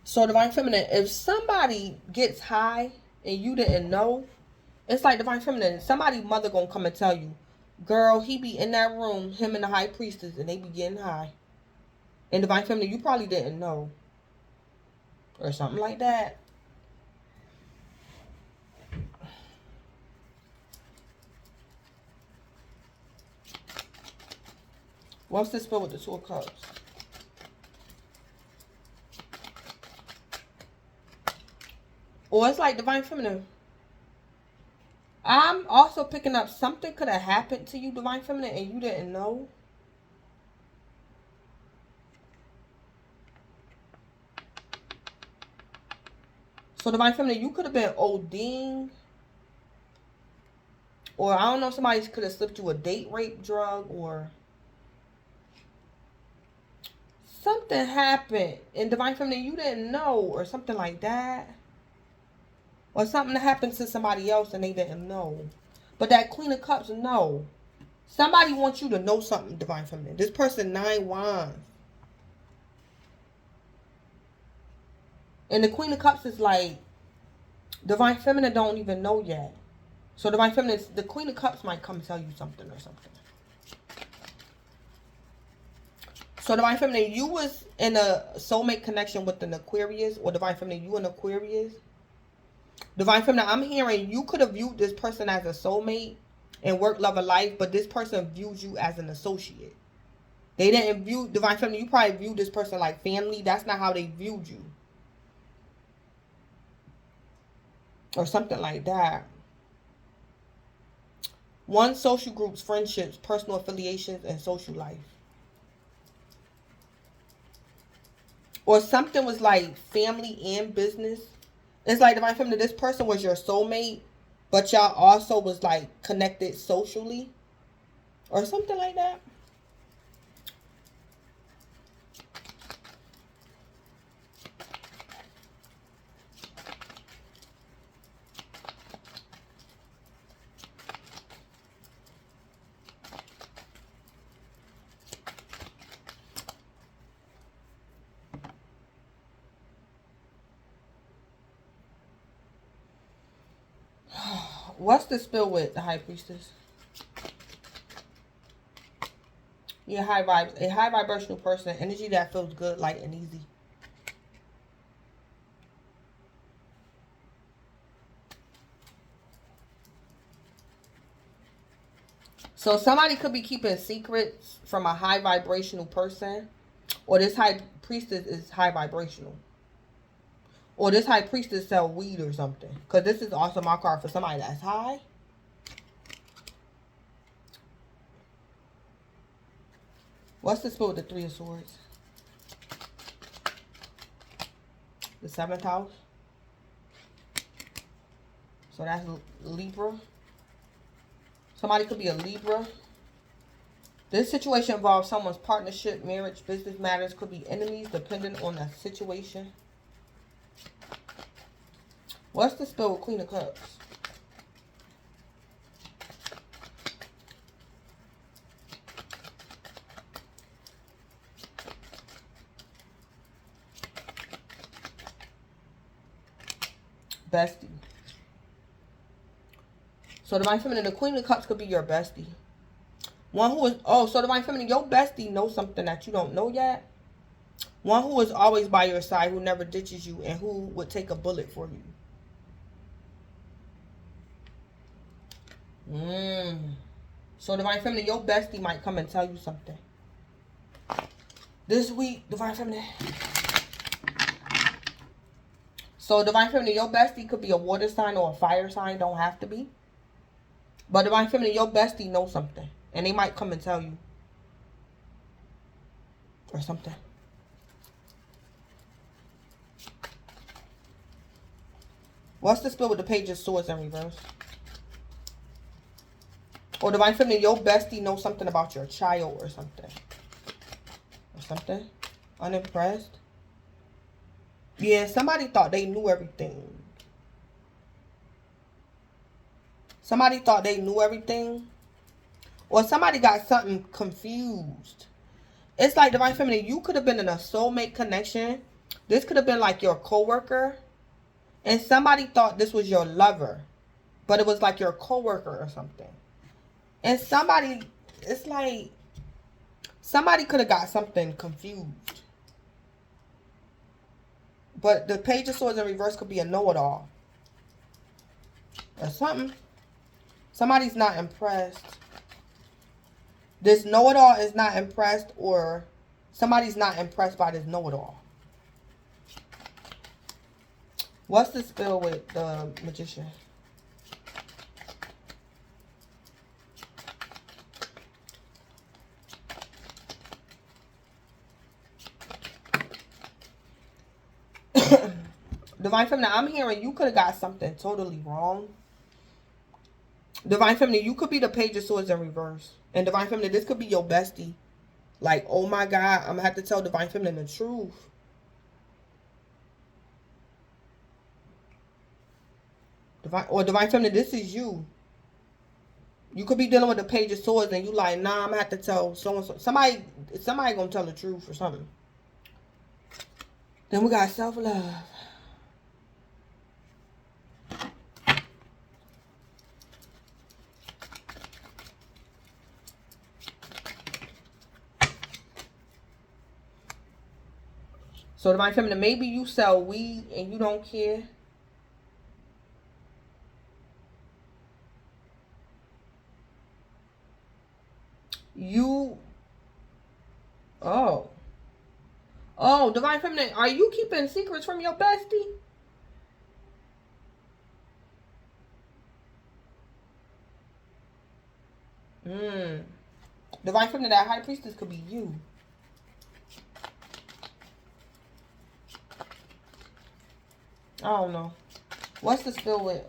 So Divine Feminine, if somebody gets high and you didn't know, it's like Divine Feminine, somebody's mother gonna come and tell you, girl, he be in that room, him and the High Priestess, and they be getting high. And Divine Feminine, you probably didn't know. Or something like that. What's this spell with the Two of Cups? Or it's like Divine Feminine. I'm also picking up something could have happened to you, Divine Feminine, and you didn't know. So Divine Feminine, you could have been ODing. Or I don't know, somebody could have slipped you a date rape drug or something happened. And Divine Feminine, you didn't know or something like that. Or something that happened to somebody else and they didn't know. But that Queen of Cups, no. Somebody wants you to know something, Divine Feminine. This person, 9 Wands. And the Queen of Cups is like, Divine Feminine don't even know yet. So Divine Feminine, the Queen of Cups might come tell you something or something. So Divine Feminine, you was in a soulmate connection with an Aquarius. Or Divine Feminine, you an Aquarius. Divine Feminine, I'm hearing you could have viewed this person as a soulmate and work, love, of life. But this person views you as an associate. They didn't view, Divine Feminine, you probably viewed this person like family. That's not how they viewed you. Or something like that. One, social groups, friendships, personal affiliations, and social life. Or something was like family and business. It's like Divine Feminine, this person was your soulmate, but y'all also was like connected socially. Or something like that. What's the spell with the High Priestess? Yeah, high vibes. A high vibrational person. Energy that feels good, light, and easy. So somebody could be keeping secrets from a high vibrational person. Or this High Priestess is high vibrational. Or this High Priestess sell weed or something. Because this is also my card for somebody that's high. What's the spell with the Three of Swords? The 7th house. So that's Libra. Somebody could be a Libra. This situation involves someone's partnership, marriage, business matters. Could be enemies depending on the situation. What's the spell with Queen of Cups? Bestie. So Divine Feminine, the Queen of Cups could be your bestie. One who is, oh, so Divine Feminine, your bestie knows something that you don't know yet. One who is always by your side, who never ditches you, and who would take a bullet for you. So Divine Feminine, your bestie might come and tell you something. This week, Divine Feminine. So Divine Feminine, your bestie could be a water sign or a fire sign. Don't have to be. But Divine Feminine, your bestie knows something. And they might come and tell you. Or something. What's the spell with the Page of Swords in reverse? Or Divine Feminine, your bestie knows something about your child or something. Or something. Unimpressed. Yeah, somebody thought they knew everything. Somebody thought they knew everything. Or somebody got something confused. It's like Divine Feminine, you could have been in a soulmate connection. This could have been like your coworker. And somebody thought this was your lover. But it was like your coworker or something. And somebody, it's like, somebody could have got something confused. But the Page of Swords in reverse could be a know-it-all. Or something. Somebody's not impressed. This know-it-all is not impressed, or somebody's not impressed by this know-it-all. What's the spell with the Magician? Divine Feminine, I'm hearing you could have got something totally wrong. Divine Feminine, you could be the Page of Swords in reverse. And Divine Feminine, this could be your bestie. Like, oh my God, I'm going to have to tell Divine Feminine the truth. Divine Feminine, this is you. You could be dealing with the Page of Swords and you like, nah, I'm going to have to tell so-and-so. Somebody going to tell the truth or something. Then we got self-love. So Divine Feminine, maybe you sell weed and you don't care. Oh, Divine Feminine, are you keeping secrets from your bestie? Divine Feminine, that High Priestess could be you. I don't know. What's the spell with?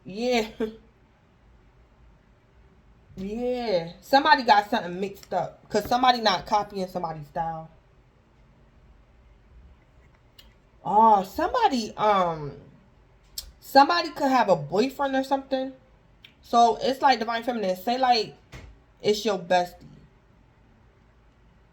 Yeah. Yeah. Somebody got something mixed up. Because somebody not copying somebody's style. Oh, somebody could have a boyfriend or something. So it's like Divine Feminine, say like it's your bestie.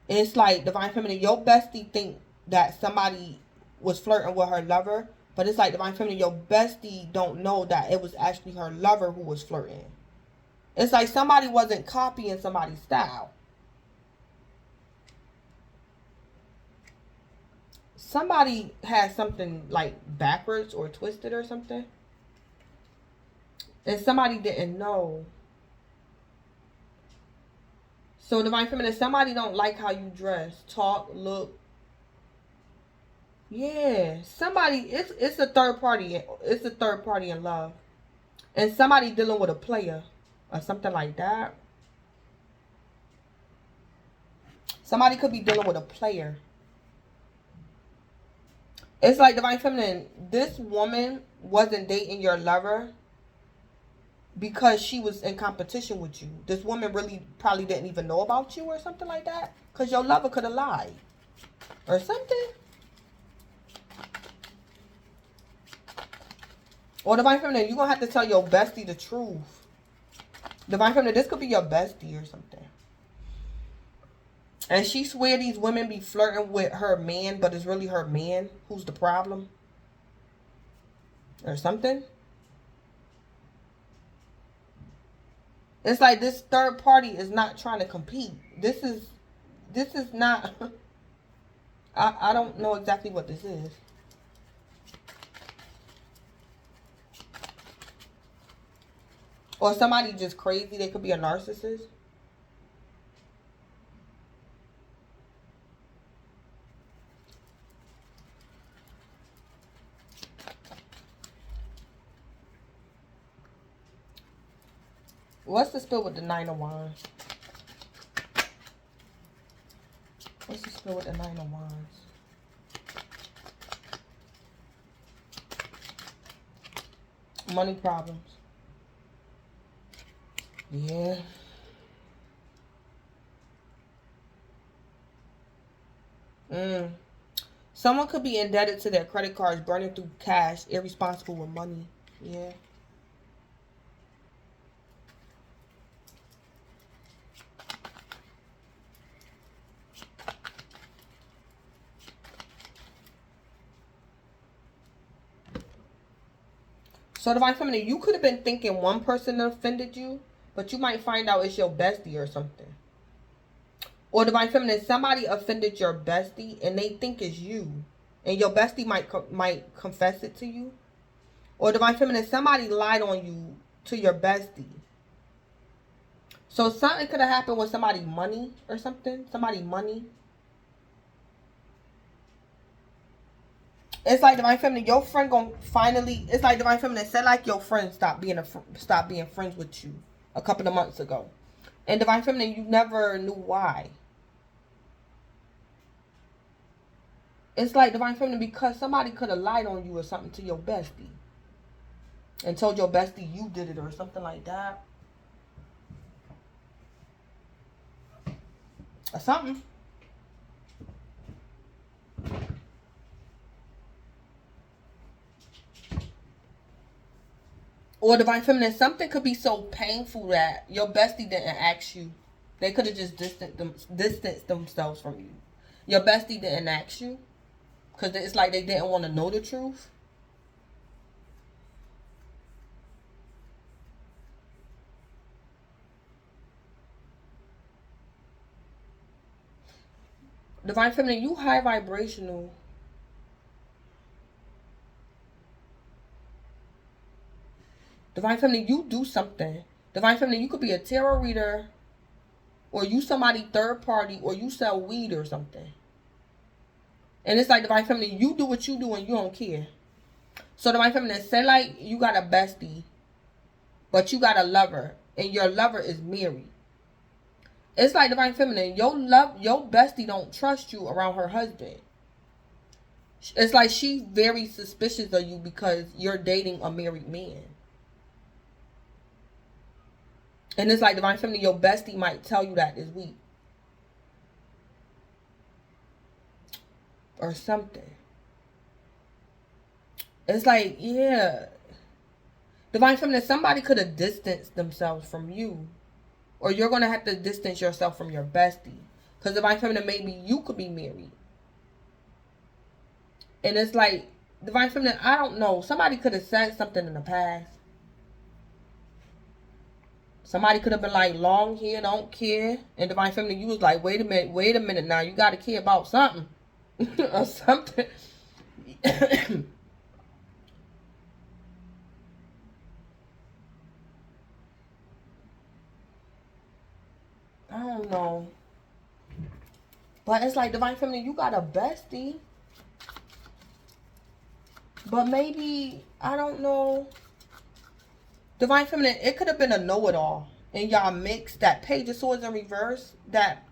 It's like Divine Feminine, your bestie think that somebody was flirting with her lover, but it's like Divine Feminine, your bestie don't know that it was actually her lover who was flirting. It's like somebody wasn't copying somebody's style. Somebody had something like backwards or twisted or something. And somebody didn't know. So Divine Feminine, somebody don't like how you dress, talk, look. Yeah, somebody, it's a third party. It's a third party in love. And somebody dealing with a player or something like that. Somebody could be dealing with a player. It's like Divine Feminine, this woman wasn't dating your lover because she was in competition with you. This woman really probably didn't even know about you or something like that. Because your lover could have lied. Or something. Or Divine Feminine, you're going to have to tell your bestie the truth. Divine Feminine, this could be your bestie or something. And she swear these women be flirting with her man, but it's really her man who's the problem. Or something. It's like this third party is not trying to compete. This is not... I don't know exactly what this is. Or somebody just crazy. They could be a narcissist. What's the spill with the 9 of Wands? What's the spill with the 9 of Wands? Money problems. Yeah. Someone could be indebted to their credit cards, burning through cash, irresponsible with money. Yeah. So Divine Feminine, you could have been thinking one person offended you, but you might find out it's your bestie or something. Or Divine Feminine, somebody offended your bestie and they think it's you. And your bestie might confess it to you. Or Divine Feminine, somebody lied on you to your bestie. So something could have happened with somebody money or something. Somebody money. It's like Divine Feminine, your friend gonna finally. It's like Divine Feminine said, like your friend stopped being friends with you a couple of months ago, and Divine Feminine, you never knew why. It's like Divine Feminine because somebody could have lied on you or something to your bestie, and told your bestie you did it or something like that, or something. Or Divine Feminine, something could be so painful that your bestie didn't ask you. They could have just distanced themselves from you. Your bestie didn't ask you. Because it's like they didn't want to know the truth. Divine Feminine, you high vibrational. Divine Feminine, you do something. Divine Feminine, you could be a tarot reader, or you somebody third party, or you sell weed or something. And it's like Divine Feminine, you do what you do and you don't care. So Divine Feminine, say like you got a bestie, but you got a lover, and your lover is married. It's like Divine Feminine, your bestie don't trust you around her husband. It's like she's very suspicious of you because you're dating a married man. And it's like Divine Feminine, your bestie might tell you that this week. Or something. It's like, yeah. Divine Feminine, somebody could have distanced themselves from you. Or you're going to have to distance yourself from your bestie. Because Divine Feminine, maybe you could be married. And it's like, Divine Feminine, I don't know. Somebody could have said something in the past. Somebody could have been like, long hair, don't care. And Divine Feminine, you was like, wait a minute now. You got to care about something. Or something. I don't know. But it's like, Divine Feminine, you got a bestie. But maybe, I don't know. Divine Feminine, it could have been a know-it-all. And y'all mixed that Page of Swords in reverse. That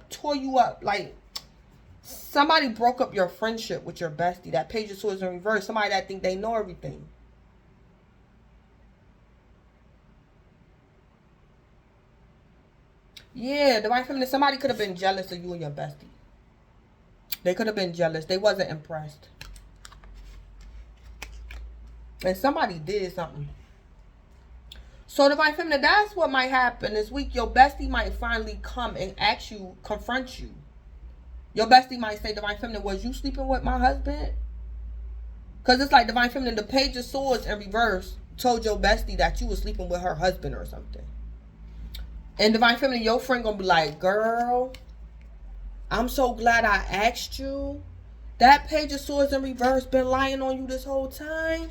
tore you up. Like, somebody broke up your friendship with your bestie. That Page of Swords in reverse. Somebody that think they know everything. Yeah, Divine Feminine, somebody could have been jealous of you and your bestie. They could have been jealous. They wasn't impressed. And somebody did something. So Divine Feminine, that's what might happen this week. Your bestie might finally come and ask you, confront you. Your bestie might say, Divine Feminine, was you sleeping with my husband? Because it's like Divine Feminine, the Page of Swords in reverse told your bestie that you was sleeping with her husband or something. And Divine Feminine, your friend gonna be like, girl, I'm so glad I asked you. That Page of Swords in reverse been lying on you this whole time.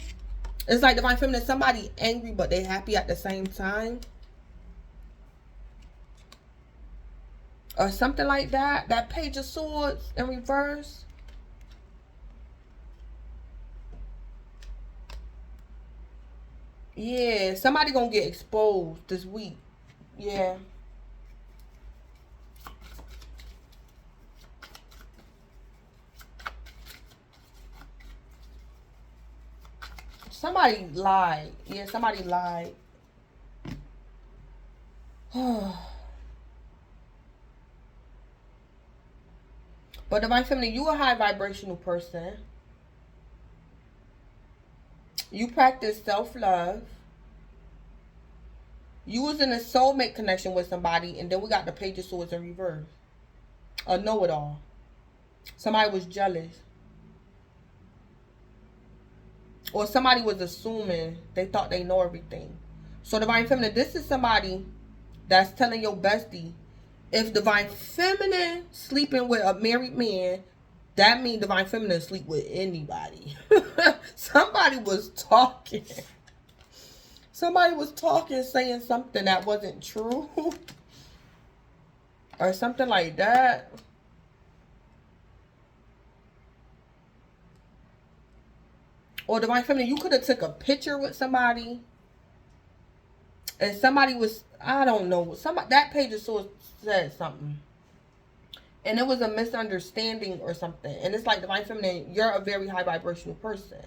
It's like Divine Feminine, somebody angry, but they happy at the same time. Or something like that. That Page of Swords in reverse. Yeah, somebody gonna get exposed this week. Yeah. Somebody lied. Yeah, somebody lied. But Divine Feminine, you a high vibrational person. You practice self-love. You was in a soulmate connection with somebody, and then we got the Page of Swords in reverse. A know-it-all. Somebody was jealous. Or somebody was assuming they thought they know everything. So Divine Feminine, this is somebody that's telling your bestie, if Divine Feminine sleeping with a married man, that means Divine Feminine sleep with anybody. Somebody was talking. Somebody was talking, saying something that wasn't true. Or something like that. Or Divine Feminine, you could have took a picture with somebody. And somebody was, I don't know. Somebody, that Page of Swords said something. And it was a misunderstanding or something. And it's like, Divine Feminine, you're a very high vibrational person.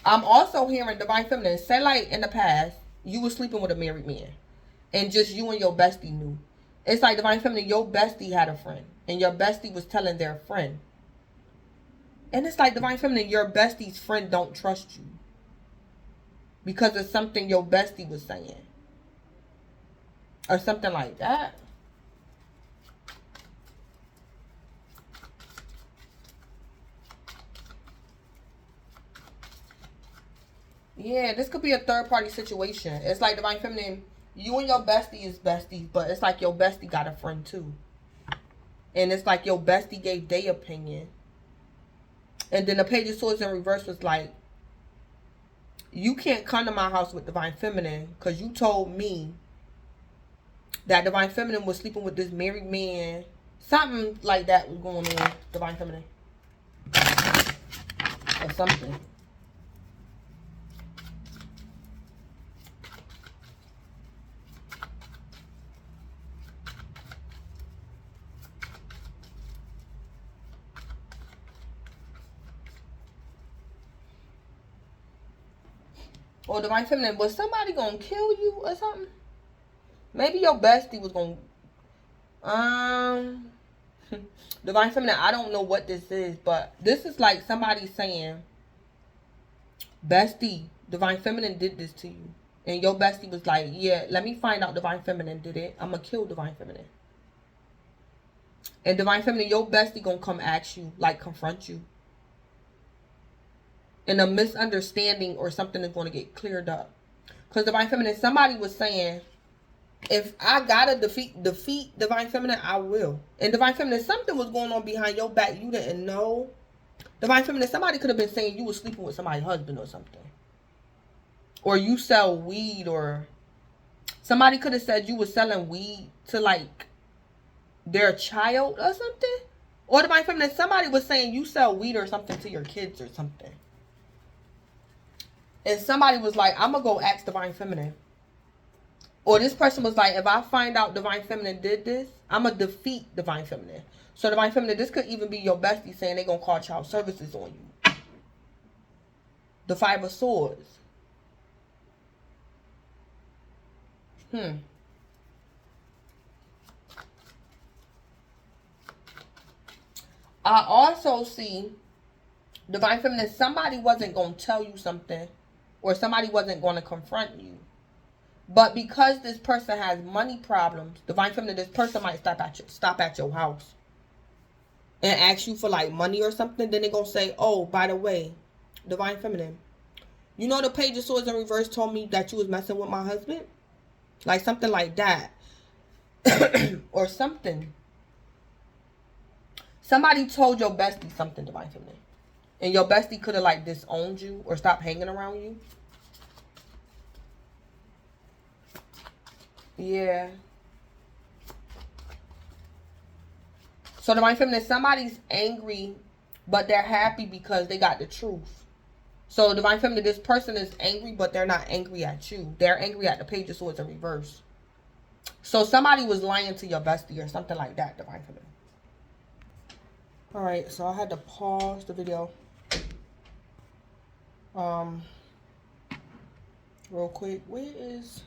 I'm also hearing Divine Feminine, say like in the past, you were sleeping with a married man. And just you and your bestie knew. It's like Divine Feminine, your bestie had a friend. And your bestie was telling their friend. And it's like Divine Feminine, your bestie's friend don't trust you. Because of something your bestie was saying. Or something like that. Yeah, this could be a third party situation. It's like Divine Feminine, you and your bestie is besties, but it's like your bestie got a friend too. And it's like your bestie gave their opinion. And then the Page of Swords in reverse was like, you can't come to my house with Divine Feminine because you told me that Divine Feminine was sleeping with this married man. Something like that was going on, Divine Feminine. Or something. Or Divine Feminine, was somebody gonna kill you or something? Maybe your bestie was gonna Divine Feminine, I don't know what this is, but this is like somebody saying, bestie, Divine Feminine did this to you. And your bestie was like, yeah, let me find out Divine Feminine did it. I'm gonna kill Divine Feminine. And Divine Feminine, your bestie gonna come ask you, like confront you. And a misunderstanding or something is going to get cleared up. Because Divine Feminine, somebody was saying, if I gotta defeat Divine Feminine, I will. And Divine Feminine, something was going on behind your back you didn't know. Divine Feminine, somebody could have been saying you were sleeping with somebody's husband or something. Or you sell weed, or somebody could have said you were selling weed to like their child or something. Or Divine Feminine, somebody was saying you sell weed or something to your kids or something. And somebody was like, I'm going to go ask Divine Feminine. Or this person was like, if I find out Divine Feminine did this, I'm going to defeat Divine Feminine. So Divine Feminine, this could even be your bestie saying they're going to call child services on you. The Five of Swords. I also see Divine Feminine, somebody wasn't going to tell you something. Or somebody wasn't going to confront you. But because this person has money problems, Divine Feminine, this person might stop at your house. And ask you for like money or something. Then they're going to say, oh, by the way, Divine Feminine, you know the Page of Swords in reverse told me that you was messing with my husband? Like something like that. or something. Somebody told your bestie something, Divine Feminine. And your bestie could have like disowned you or stopped hanging around you. Yeah. So Divine Feminine, somebody's angry, but they're happy because they got the truth. So Divine Feminine, this person is angry, but they're not angry at you. They're angry at the Page of Swords in reverse. So somebody was lying to your bestie or something like that, Divine Feminine. Alright, so I had to pause the video. Real quick. Where is...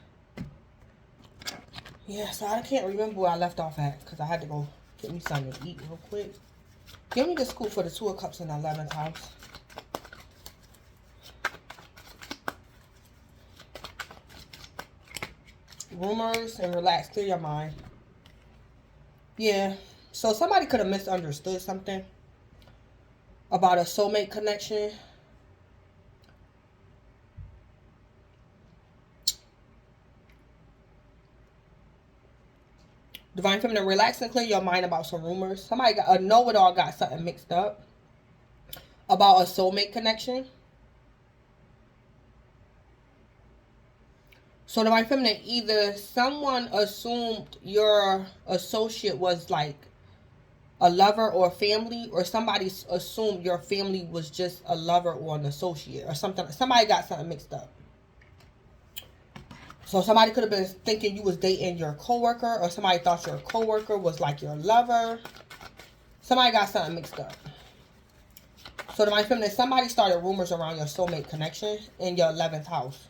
Yeah, so I can't remember where I left off at because I had to go get me something to eat real quick. Give me the scoop for the Two of Cups in the 11th house. Rumors and relax. Clear your mind. Yeah. So somebody could have misunderstood something about a soulmate connection. Divine Feminine, relax and clear your mind about some rumors. Somebody got a know-it-all got something mixed up about a soulmate connection. So Divine Feminine, either someone assumed your associate was like a lover or a family, or somebody assumed your family was just a lover or an associate or something. Somebody got something mixed up. So somebody could have been thinking you was dating your coworker, or somebody thought your coworker was like your lover. Somebody got something mixed up. So Divine Feminine, somebody started rumors around your soulmate connection in your 11th house.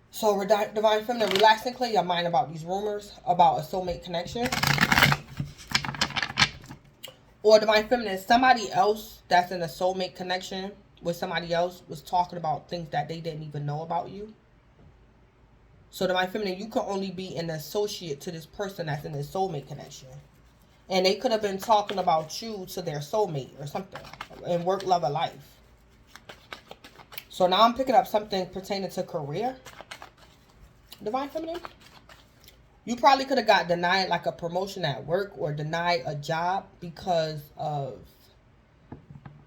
So Divine Feminine, relax and clear your mind about these rumors about a soulmate connection. Or Divine Feminine, somebody else that's in a soulmate connection with somebody else was talking about things that they didn't even know about you. So Divine Feminine, you can only be an associate to this person that's in a soulmate connection. And they could have been talking about you to their soulmate or something in work, love, or life. So now I'm picking up something pertaining to career. Divine Feminine, you probably could have got denied like a promotion at work or denied a job because of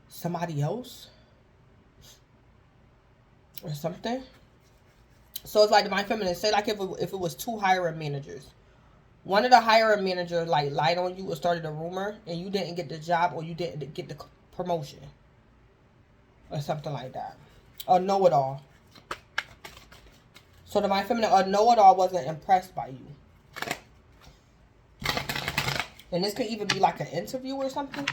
somebody else or something. So it's like Divine Feminine, say like if it was two hiring managers. One of the hiring managers like lied on you or started a rumor and you didn't get the job or you didn't get the promotion. Or something like that. Or know-it-all. So Divine Feminine, a know-it-all wasn't impressed by you. And this could even be like an interview or something.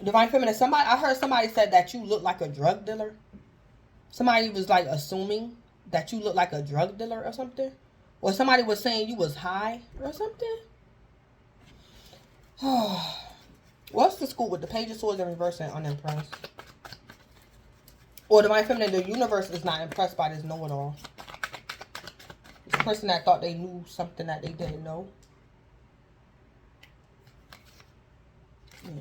Divine Feminine, I heard somebody said that you look like a drug dealer. Somebody was like assuming that you look like a drug dealer or something. Or somebody was saying you was high or something. What's the scoop with the Page of Swords in reverse and unimpressed? Or Divine Feminine, the universe is not impressed by this know-it-all. This person that thought they knew something that they didn't know. Yeah.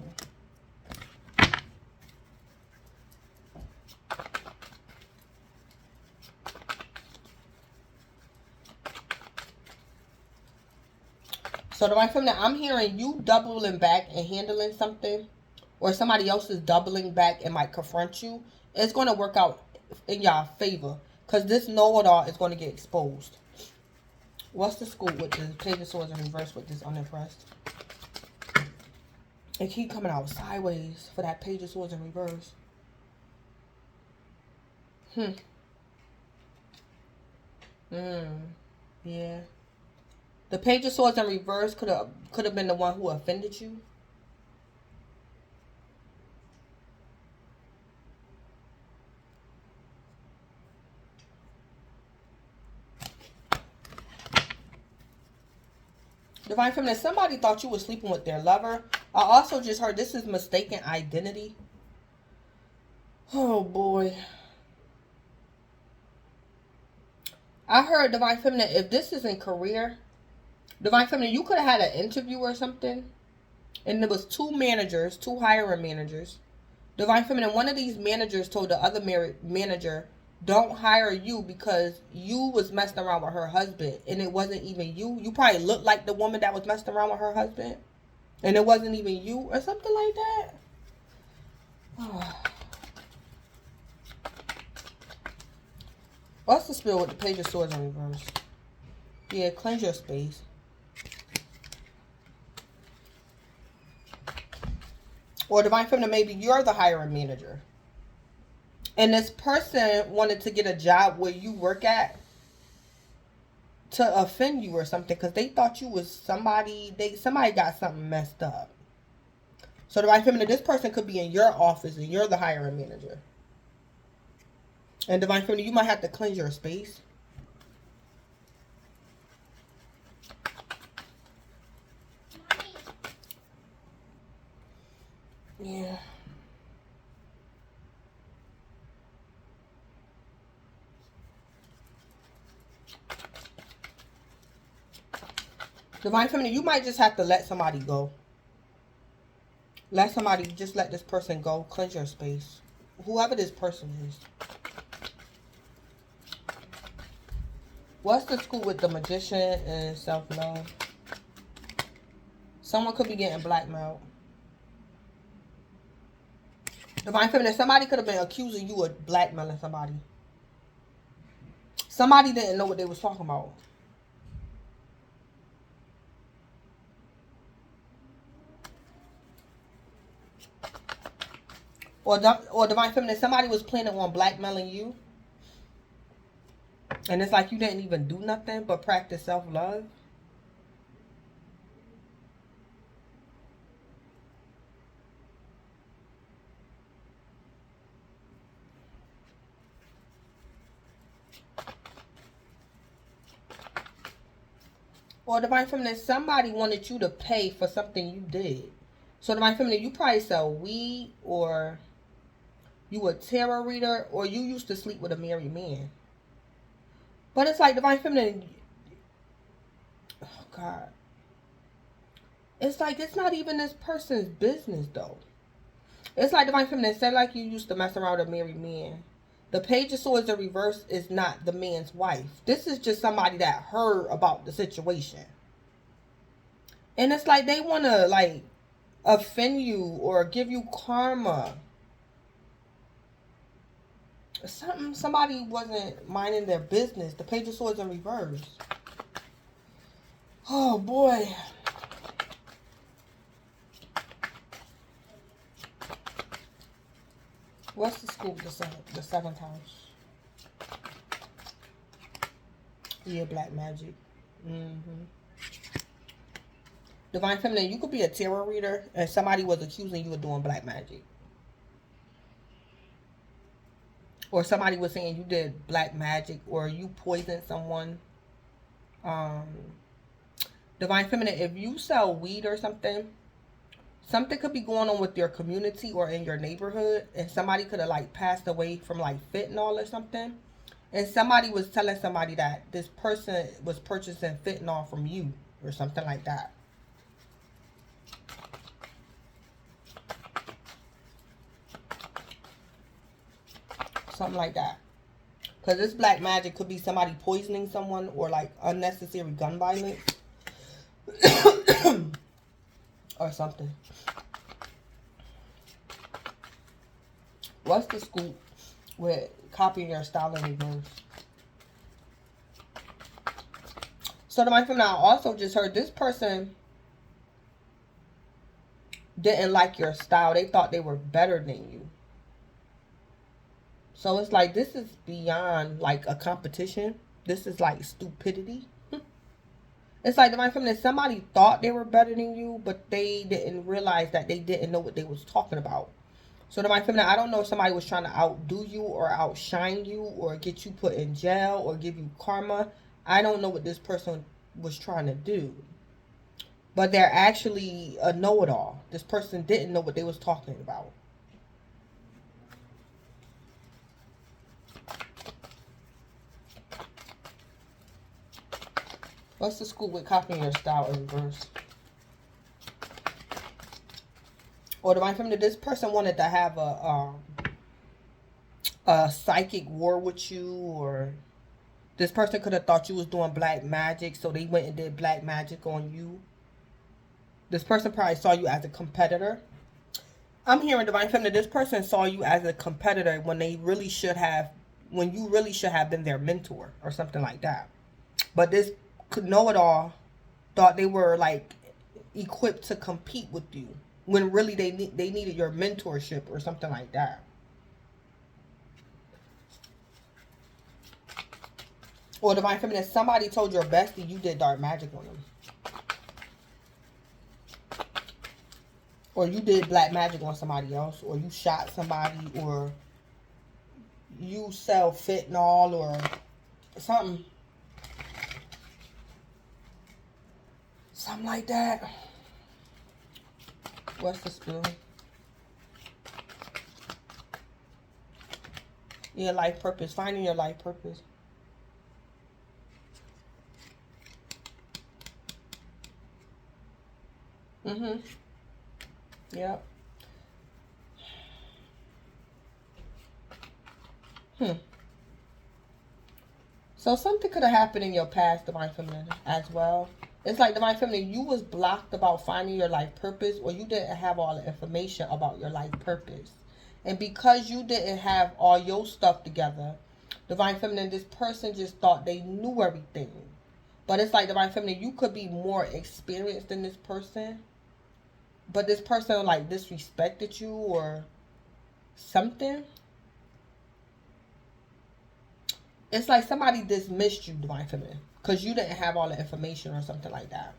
So Divine Feminine, I'm hearing you doubling back and handling something, or somebody else is doubling back and might confront you. It's going to work out in y'all favor because this know-it-all is going to get exposed. What's the scoop with the Page of Swords in reverse with this unimpressed? It keep coming out sideways for that Page of Swords in reverse. Yeah. The Page of Swords in reverse could have been the one who offended you. Divine Feminine, somebody thought you were sleeping with their lover. I also just heard this is mistaken identity. Oh boy. I heard Divine Feminine, if this is in career, Divine Feminine, you could have had an interview or something. And there was two hiring managers. Divine Feminine, one of these managers told the other manager don't hire you because you was messing around with her husband and it wasn't even you. You probably looked like the woman that was messing around with her husband and it wasn't even you or something like that. What's the spill with the Page of Swords in reverse? Yeah, cleanse your space. Or Divine Feminine, maybe you're the hiring manager. And this person wanted to get a job where you work at to offend you or something because they thought you was somebody, somebody got something messed up. So Divine Feminine, this person could be in your office and you're the hiring manager. And Divine Feminine, you might have to cleanse your space. Yeah. Divine Feminine, you might just have to let somebody go. Just let this person go. Cleanse your space. Whoever this person is. What's the scoop with the Magician and self-love? Someone could be getting blackmailed. Divine Feminine, somebody could have been accusing you of blackmailing somebody. Somebody didn't know what they was talking about. Or Divine Feminine, somebody was planning on blackmailing you. And it's like you didn't even do nothing but practice self-love. Or Divine Feminine, somebody wanted you to pay for something you did. So Divine Feminine, you probably sell weed, or you a tarot reader, or you used to sleep with a married man. But it's like Divine Feminine, oh God. It's like it's not even this person's business though. It's like Divine Feminine, said like you used to mess around with a married man. The Page of Swords in reverse is not the man's wife. This is just somebody that heard about the situation. And it's like they want to like offend you or give you karma. Somebody wasn't minding their business. The Page of Swords in reverse. Oh boy. What's the scoop? The seventh house. Yeah, black magic. Divine Feminine, you could be a tarot reader and somebody was accusing you of doing black magic. Or somebody was saying you did black magic or you poisoned someone. Divine Feminine, if you sell weed or something, something could be going on with your community or in your neighborhood. And somebody could have like passed away from like fentanyl or something. And somebody was telling somebody that this person was purchasing fentanyl from you or something like that. Something like that. Because this black magic could be somebody poisoning someone or like unnecessary gun violence. Or something. What's the scoop with copying your style in reverse? So the mind from now also just heard this person didn't like your style. They thought they were better than you. So it's like this is beyond like a competition. This is like stupidity. It's like Divine Feminine, somebody thought they were better than you, but they didn't realize that they didn't know what they was talking about. So Divine Feminine, I don't know if somebody was trying to outdo you or outshine you or get you put in jail or give you karma. I don't know what this person was trying to do. But they're actually a know-it-all. This person didn't know what they was talking about. What's the scoop with copying your style in reverse? Or Divine Feminine, this person wanted to have a psychic war with you, or this person could have thought you was doing black magic, so they went and did black magic on you. This person probably saw you as a competitor. I'm hearing, Divine Feminine, this person saw you as a competitor when they really should have, when you really should have been their mentor or something like that. But this know-it-all thought they were like equipped to compete with you when really they needed your mentorship or something like that. Or Divine Feminine, somebody told your bestie you did dark magic on them. Or you did black magic on somebody else. Or you shot somebody. Or you sell fentanyl or something. Something like that. What's the spoon? Your life purpose. Finding your life purpose. Yep. So something could have happened in your past, Divine Feminine, as well. It's like, Divine Feminine, you was blocked about finding your life purpose, or you didn't have all the information about your life purpose. And because you didn't have all your stuff together, Divine Feminine, this person just thought they knew everything. But it's like, Divine Feminine, you could be more experienced than this person. But this person, like, disrespected you or something. It's like somebody dismissed you, Divine Feminine, because you didn't have all the information or something like that.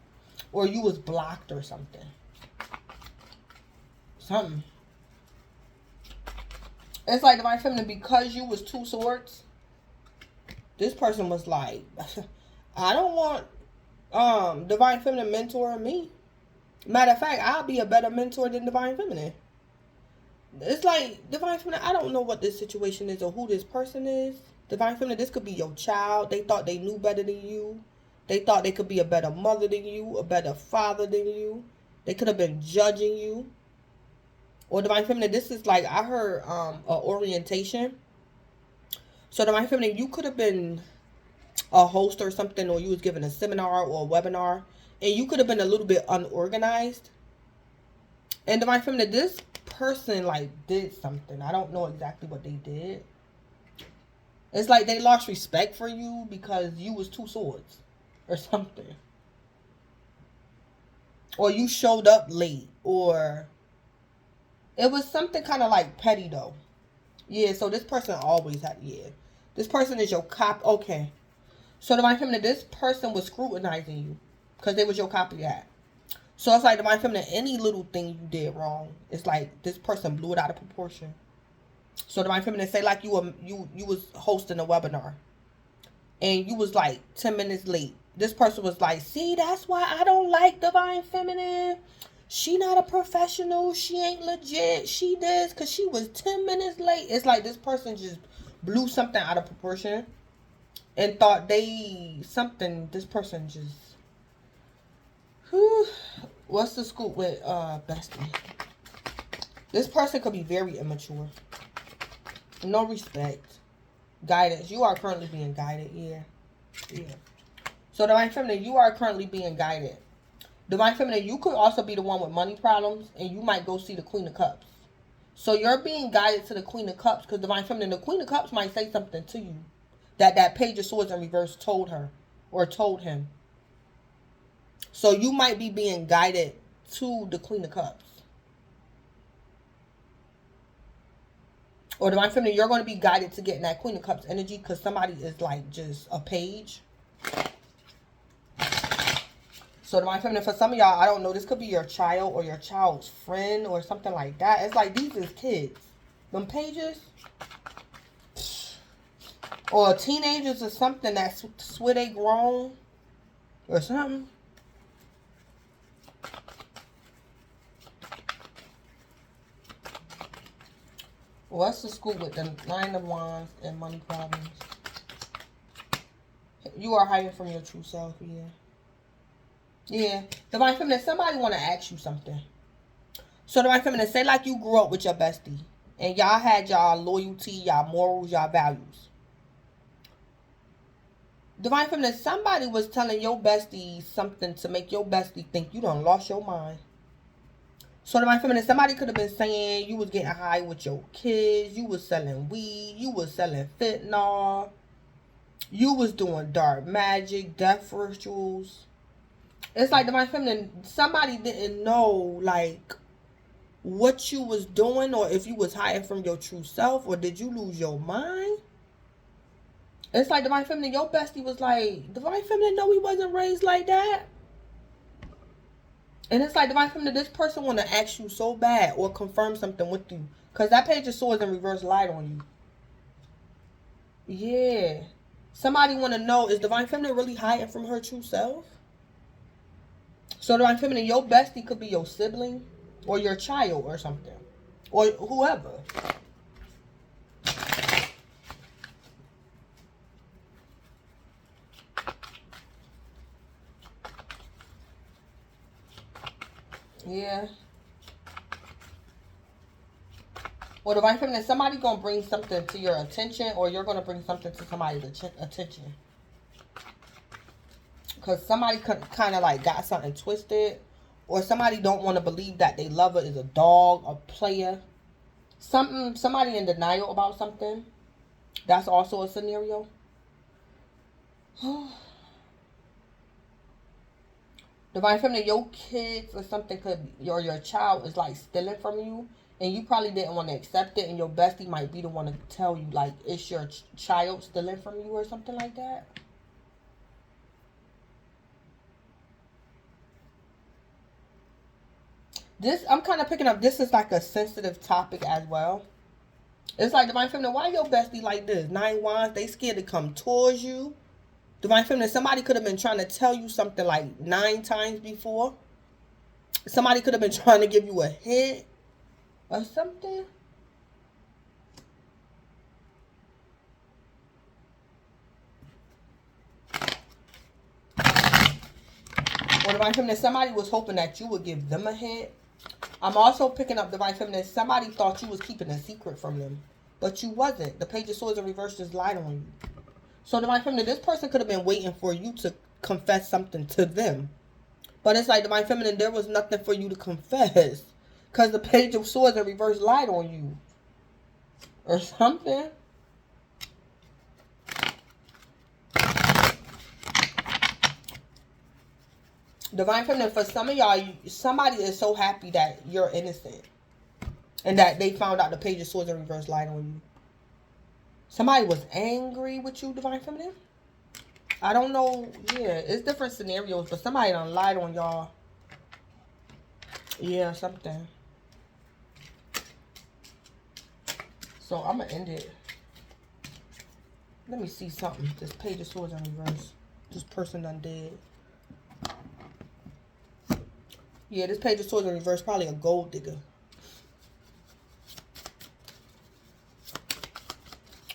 Or you was blocked or something. Something. It's like, Divine Feminine, because you was 2 swords, this person was like, I don't want Divine Feminine mentoring me. Matter of fact, I'll be a better mentor than Divine Feminine. It's like, Divine Feminine, I don't know what this situation is or who this person is. Divine Feminine, this could be your child. They thought they knew better than you. They thought they could be a better mother than you, a better father than you. They could have been judging you. Or Divine Feminine, this is like, I heard a orientation. So Divine Feminine, you could have been a host or something, or you was given a seminar or a webinar, and you could have been a little bit unorganized. And Divine Feminine, this person like did something. I don't know exactly what they did. It's like they lost respect for you because you was 2 swords or something. Or you showed up late, or it was something kind of like petty though. Yeah, so this person always had, yeah. This person is your cop. Okay. So Divine Feminine, this person was scrutinizing you because they was your copycat. So it's like, Divine Feminine, any little thing you did wrong, it's like this person blew it out of proportion. So Divine Feminine, say like you was hosting a webinar and you was like 10 minutes late. This person was like, see, that's why I don't like Divine Feminine. She not a professional. She ain't legit. She this because she was 10 minutes late. It's like this person just blew something out of proportion and thought this person just, whew. What's the scoop with bestie? This person could be very immature. No respect. Guidance. You are currently being guided. Yeah. So Divine Feminine, you are currently being guided. Divine Feminine, you could also be the one with money problems, and you might go see the Queen of Cups. So you're being guided to the Queen of Cups, because Divine Feminine, the Queen of Cups might say something to you that Page of Swords in reverse told her or told him. So you might be being guided to the Queen of Cups. Or Divine Feminine, you're going to be guided to getting that Queen of Cups energy because somebody is like just a page. So Divine Feminine, for some of y'all, I don't know, this could be your child or your child's friend or something like that. It's like these is kids. Them pages. Or teenagers or something that's swear they grown. Or something. What's the scoop with the 9 of Wands and money problems? You are hiding from your true self, yeah. Yeah. Divine Feminine, somebody want to ask you something. So Divine Feminine, say like you grew up with your bestie. And y'all had y'all loyalty, y'all morals, y'all values. Divine Feminine, somebody was telling your bestie something to make your bestie think you done lost your mind. So Divine Feminine, somebody could have been saying you was getting high with your kids, you was selling weed, you was selling fentanyl, you was doing dark magic, death rituals. It's like Divine Feminine, somebody didn't know like what you was doing, or if you was hiding from your true self, or did you lose your mind? It's like Divine Feminine, your bestie was like, Divine Feminine, no, we wasn't raised like that. And it's like Divine Feminine, this person want to ask you so bad or confirm something with you. Because that Page of Swords in reverse lied on you. Yeah. Somebody want to know, is Divine Feminine really hiding from her true self? So Divine Feminine, your bestie could be your sibling or your child or something. Or whoever. Yeah. Or Divine Feminine, somebody going to bring something to your attention, or you're going to bring something to somebody's attention. Because somebody kind of like got something twisted. Or somebody don't want to believe that their lover is a dog, a player. Somebody in denial about something. That's also a scenario. Divine Feminine, your kids or something could be, or your child is like stealing from you. And you probably didn't want to accept it. And your bestie might be the one to tell you like, it's your child stealing from you or something like that. This, I'm kind of picking up, this is like a sensitive topic as well. It's like, Divine Feminine, why your bestie like this? 9 Wands, they scared to come towards you. Divine Feminine, somebody could have been trying to tell you something like 9 times before. Somebody could have been trying to give you a hint or something. Or Divine Feminine, somebody was hoping that you would give them a hint. I'm also picking up Divine Feminine, somebody thought you was keeping a secret from them. But you wasn't. The Page of Swords in reverse just lied on you. So Divine Feminine, this person could have been waiting for you to confess something to them. But it's like, Divine Feminine, there was nothing for you to confess. Because the Page of Swords in reverse lied on you. Or something. Divine Feminine, for some of y'all, somebody is so happy that you're innocent. And that they found out the Page of Swords in reverse lied on you. Somebody was angry with you, Divine Feminine. I don't know. Yeah, it's different scenarios. But somebody done lied on y'all. Yeah, something. So, I'm going to end it. Let me see something. This Page of Swords in reverse. This person done dead. Yeah, this Page of Swords in reverse, probably a gold digger.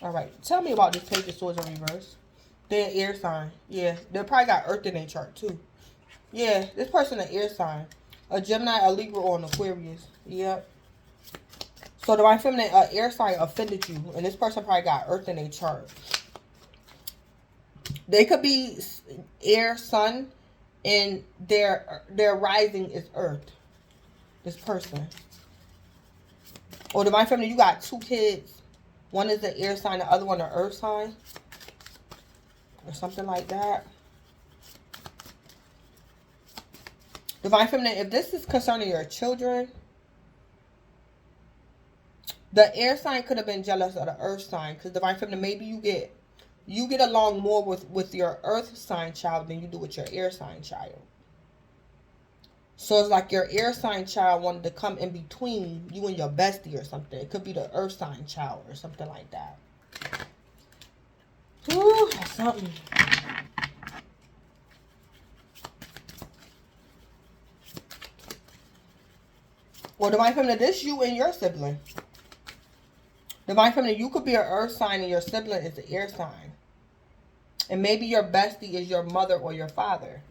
Alright, tell me about this Page of Swords in reverse. They're an air sign. Yeah, they probably got Earth in their chart too. Yeah, this person an air sign. A Gemini, a Libra, or an Aquarius. Yep. So Divine Feminine, an air sign offended you. And this person probably got Earth in their chart. They could be air, sun. And their rising is Earth. This person. Or Divine Feminine, you got 2 kids. One is the air sign, the other one an earth sign. Or something like that. Divine Feminine, if this is concerning your children, the air sign could have been jealous of the earth sign. Because Divine Feminine, maybe you get along more with your earth sign child than you do with your air sign child. So it's like your air sign child wanted to come in between you and your bestie or something. It could be the earth sign child or something like that. Ooh, that's something. Well, Divine Feminine, this you and your sibling. Divine Feminine, you could be an earth sign and your sibling is the air sign. And maybe your bestie is your mother or your father.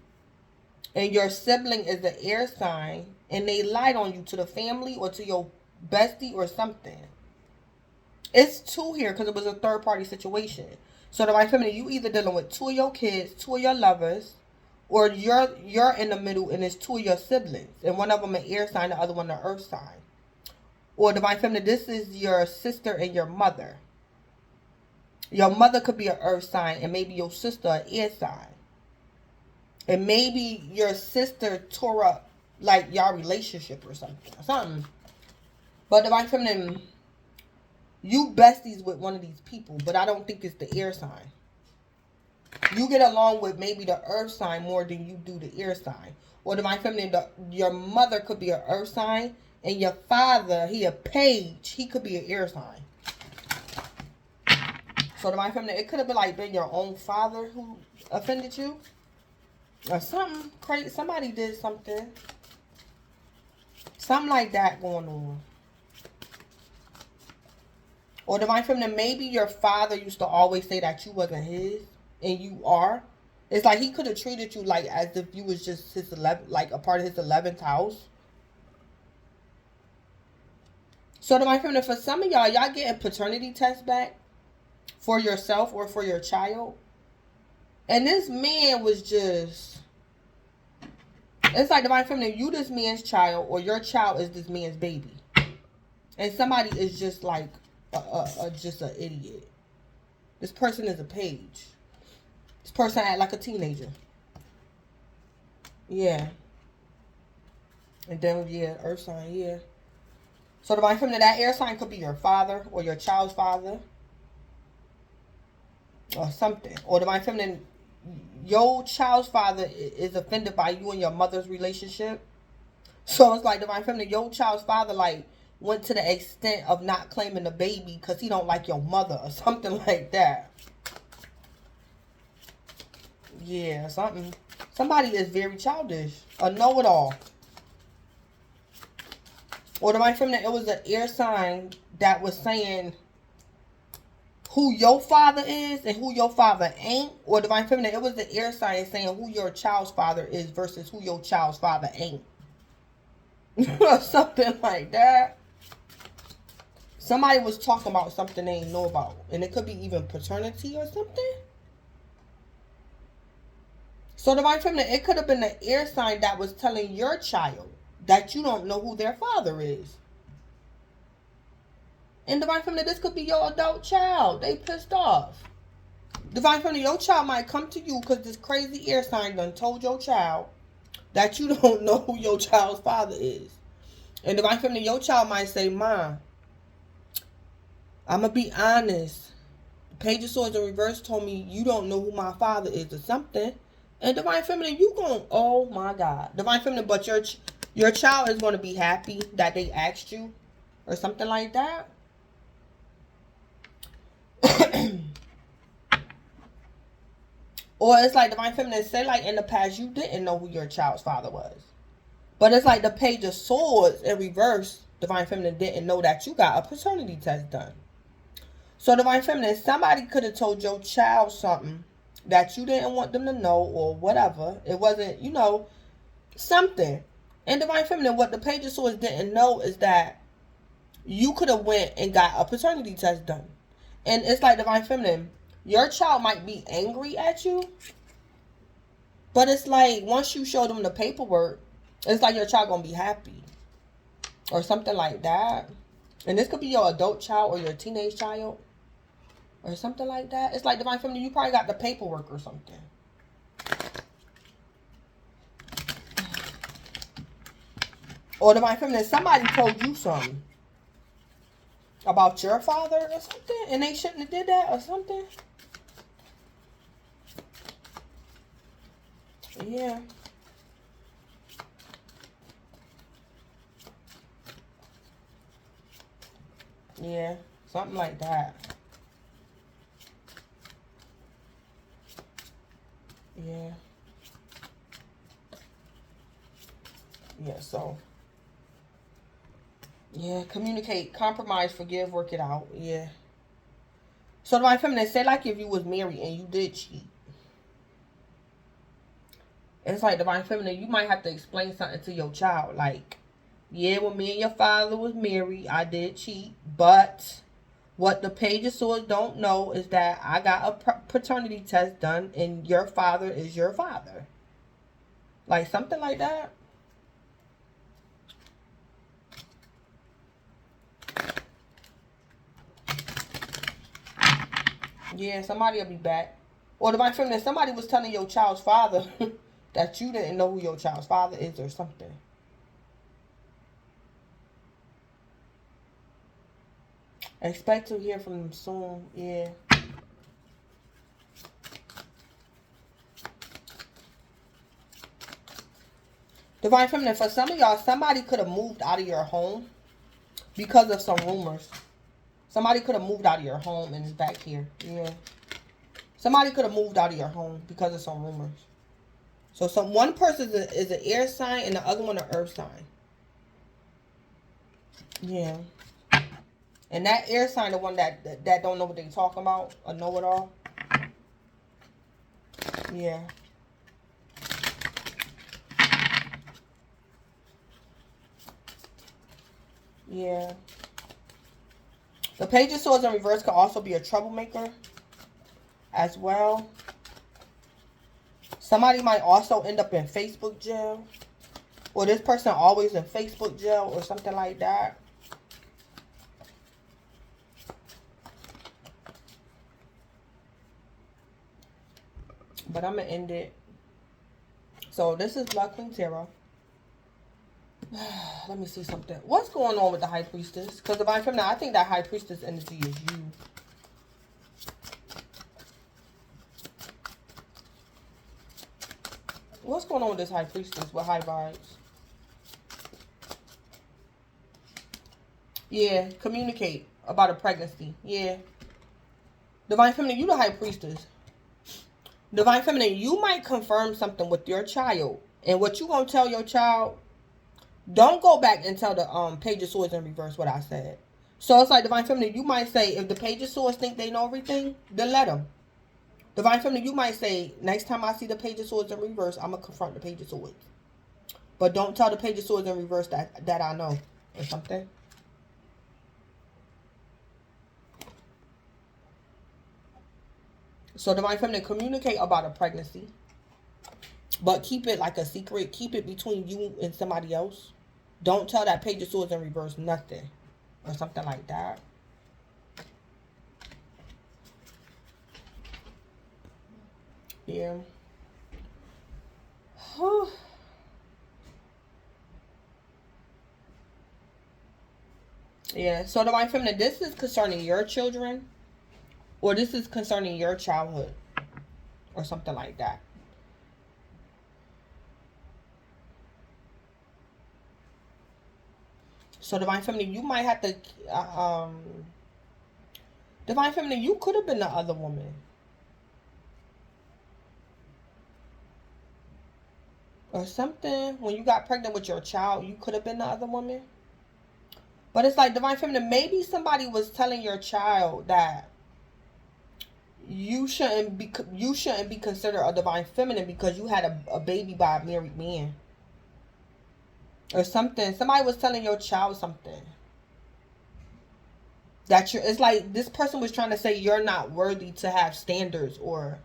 And your sibling is the air sign. And they lied on you to the family or to your bestie or something. It's two here because it was a third party situation. So Divine Feminine, you either dealing with two of your kids, two of your lovers, or you're in the middle and it's two of your siblings, and one of them an air sign, the other one an earth sign. Or Divine Feminine, this is your sister and your mother. Your mother could be an earth sign, and maybe your sister an air sign. And maybe your sister tore up like y'all relationship or something. But Divine Feminine, you besties with one of these people, but I don't think it's the air sign. You get along with maybe the earth sign more than you do the air sign. Or Divine Feminine, your mother could be an earth sign, and your father, he a page, he could be an air sign. So Divine Feminine, it could have been like been your own father who offended you. Or something crazy. Somebody did something. Something like that going on. Or Divine Feminine, maybe your father used to always say that you wasn't his, and you are. It's like he could have treated you like as if you was just his 11, like a part of his 11th house. So Divine Feminine, for some of y'all getting paternity tests back for yourself or for your child. And this man was just, it's like Divine Feminine, you this man's child, or your child is this man's baby. And somebody is just like just an idiot. This person is a page. This person act like a teenager. Yeah. And then, yeah, earth sign, yeah. So Divine Feminine, that air sign could be your father or your child's father. Or something. Or Divine Feminine, your child's father is offended by you and your mother's relationship. So it's like Divine Feminine, your child's father like went to the extent of not claiming the baby because he don't like your mother or something like that. Yeah, something. Somebody is very childish. A know-it-all. Or Divine Feminine, it was an air sign that was saying who your father is and who your father ain't. Or Divine Feminine, it was the air sign saying who your child's father is versus who your child's father ain't. Or something like that. Somebody was talking about something they didn't know about. And it could be even paternity or something. So Divine Feminine, it could have been the air sign that was telling your child that you don't know who their father is. And Divine Feminine, this could be your adult child. They pissed off. Divine Feminine, your child might come to you because this crazy air sign done told your child that you don't know who your child's father is. And Divine Feminine, your child might say, Mom, I'm going to be honest. The Page of Swords in reverse told me you don't know who my father is or something. And Divine Feminine, you going, oh my God. Divine Feminine, but your child is going to be happy that they asked you or something like that. Or it's like Divine Feminine, say like in the past you didn't know who your child's father was. But it's like the Page of Swords in reverse, Divine Feminine didn't know that you got a paternity test done. So Divine Feminine, somebody could have told your child something that you didn't want them to know or whatever. It wasn't, something. And Divine Feminine, what the Page of Swords didn't know is that you could have went and got a paternity test done. And it's like Divine Feminine, your child might be angry at you, but it's like once you show them the paperwork, it's like your child gonna be happy or something like that. And this could be your adult child or your teenage child or something like that. It's like Divine Feminine, you probably got the paperwork or something. Or Divine Feminine, somebody told you something about your father or something, and they shouldn't have did that or something. Yeah. Yeah, something like that. Yeah. Yeah, so. Yeah, communicate, compromise, forgive, work it out. Yeah. So Divine Feminine, say like if you was married and you did cheat. It's like Divine Feminine, you might have to explain something to your child. Like, yeah, when me and your father was married, I did cheat. But What the Page of Swords don't know is that I got a paternity test done and your father is your father. Like something like that. Yeah, somebody will be back. Or Divine Feminine, somebody was telling your child's father that you didn't know who your child's father is or something. Expect to hear from them soon. Yeah. Divine Feminine, for some of y'all, somebody could have moved out of your home because of some rumors. Somebody could have moved out of your home and is back here. Yeah. Somebody could have moved out of your home because of some rumors. So one person is an air sign and the other one an earth sign. Yeah. And that air sign, the one that don't know what they talking about, a know-it-all. Yeah. Yeah. The Page of Swords in reverse could also be a troublemaker as well. Somebody might also end up in Facebook jail. Or this person always in Facebook jail or something like that. But I'm going to end it. So this is Blood Queen Tarot. Let me see something. What's going on with the High Priestess? Because Divine Feminine, I think that High Priestess energy is you. What's going on with this High Priestess with high vibes? Yeah, communicate about a pregnancy. Yeah. Divine Feminine, you the High Priestess. Divine Feminine, you might confirm something with your child. And what you gonna tell your child, don't go back and tell the Page of Swords in reverse what I said. So it's like Divine Feminine, you might say, if the Page of Swords think they know everything, then let them. Divine Feminine, you might say, next time I see the Page of Swords in reverse, I'm going to confront the Page of Swords. But don't tell the Page of Swords in reverse that I know or something. So Divine Feminine, communicate about a pregnancy. But keep it like a secret. Keep it between you and somebody else. Don't tell that Page of Swords in reverse nothing. Or something like that. Yeah. Yeah. So Divine Feminine, this is concerning your children. Or this is concerning your childhood. Or something like that. So Divine Feminine, you might have to Divine Feminine, you could have been the other woman. Or something. When you got pregnant with your child, you could have been the other woman. But it's like Divine Feminine, maybe somebody was telling your child that you shouldn't be considered a Divine Feminine because you had a baby by a married man. Or something. Somebody was telling your child something. That it's like this person was trying to say you're not worthy to have standards, or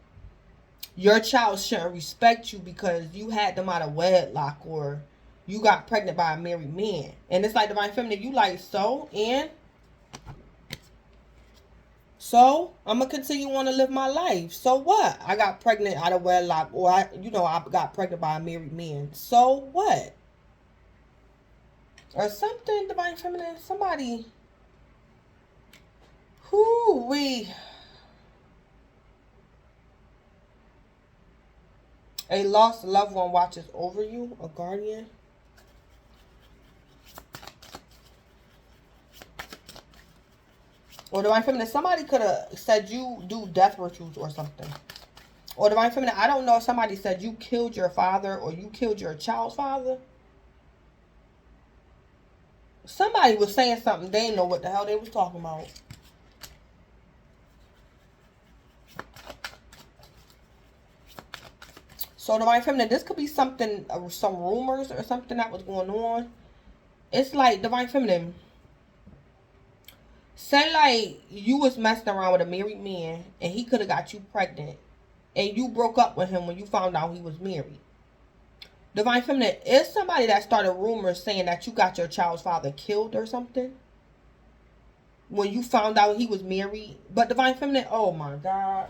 your child shouldn't respect you because you had them out of wedlock, or you got pregnant by a married man. And it's like Divine Feminine, you like, so I'm gonna continue on to live my life. So what? I got pregnant out of wedlock, or I got pregnant by a married man. So what? Or something, Divine Feminine. Somebody. A lost loved one watches over you. A guardian. Or Divine Feminine, somebody could have said you do death rituals or something. Or Divine Feminine, I don't know if somebody said you killed your father or you killed your child's father. Somebody was saying something. They didn't know what the hell they was talking about. So Divine Feminine, this could be something, some rumors or something that was going on. It's like Divine Feminine, Say like you was messing around with a married man and he could have got you pregnant and you broke up with him when you found out he was married. Divine Feminine is somebody that started rumors saying that you got your child's father killed or something when you found out he was married. But Divine Feminine, oh my God.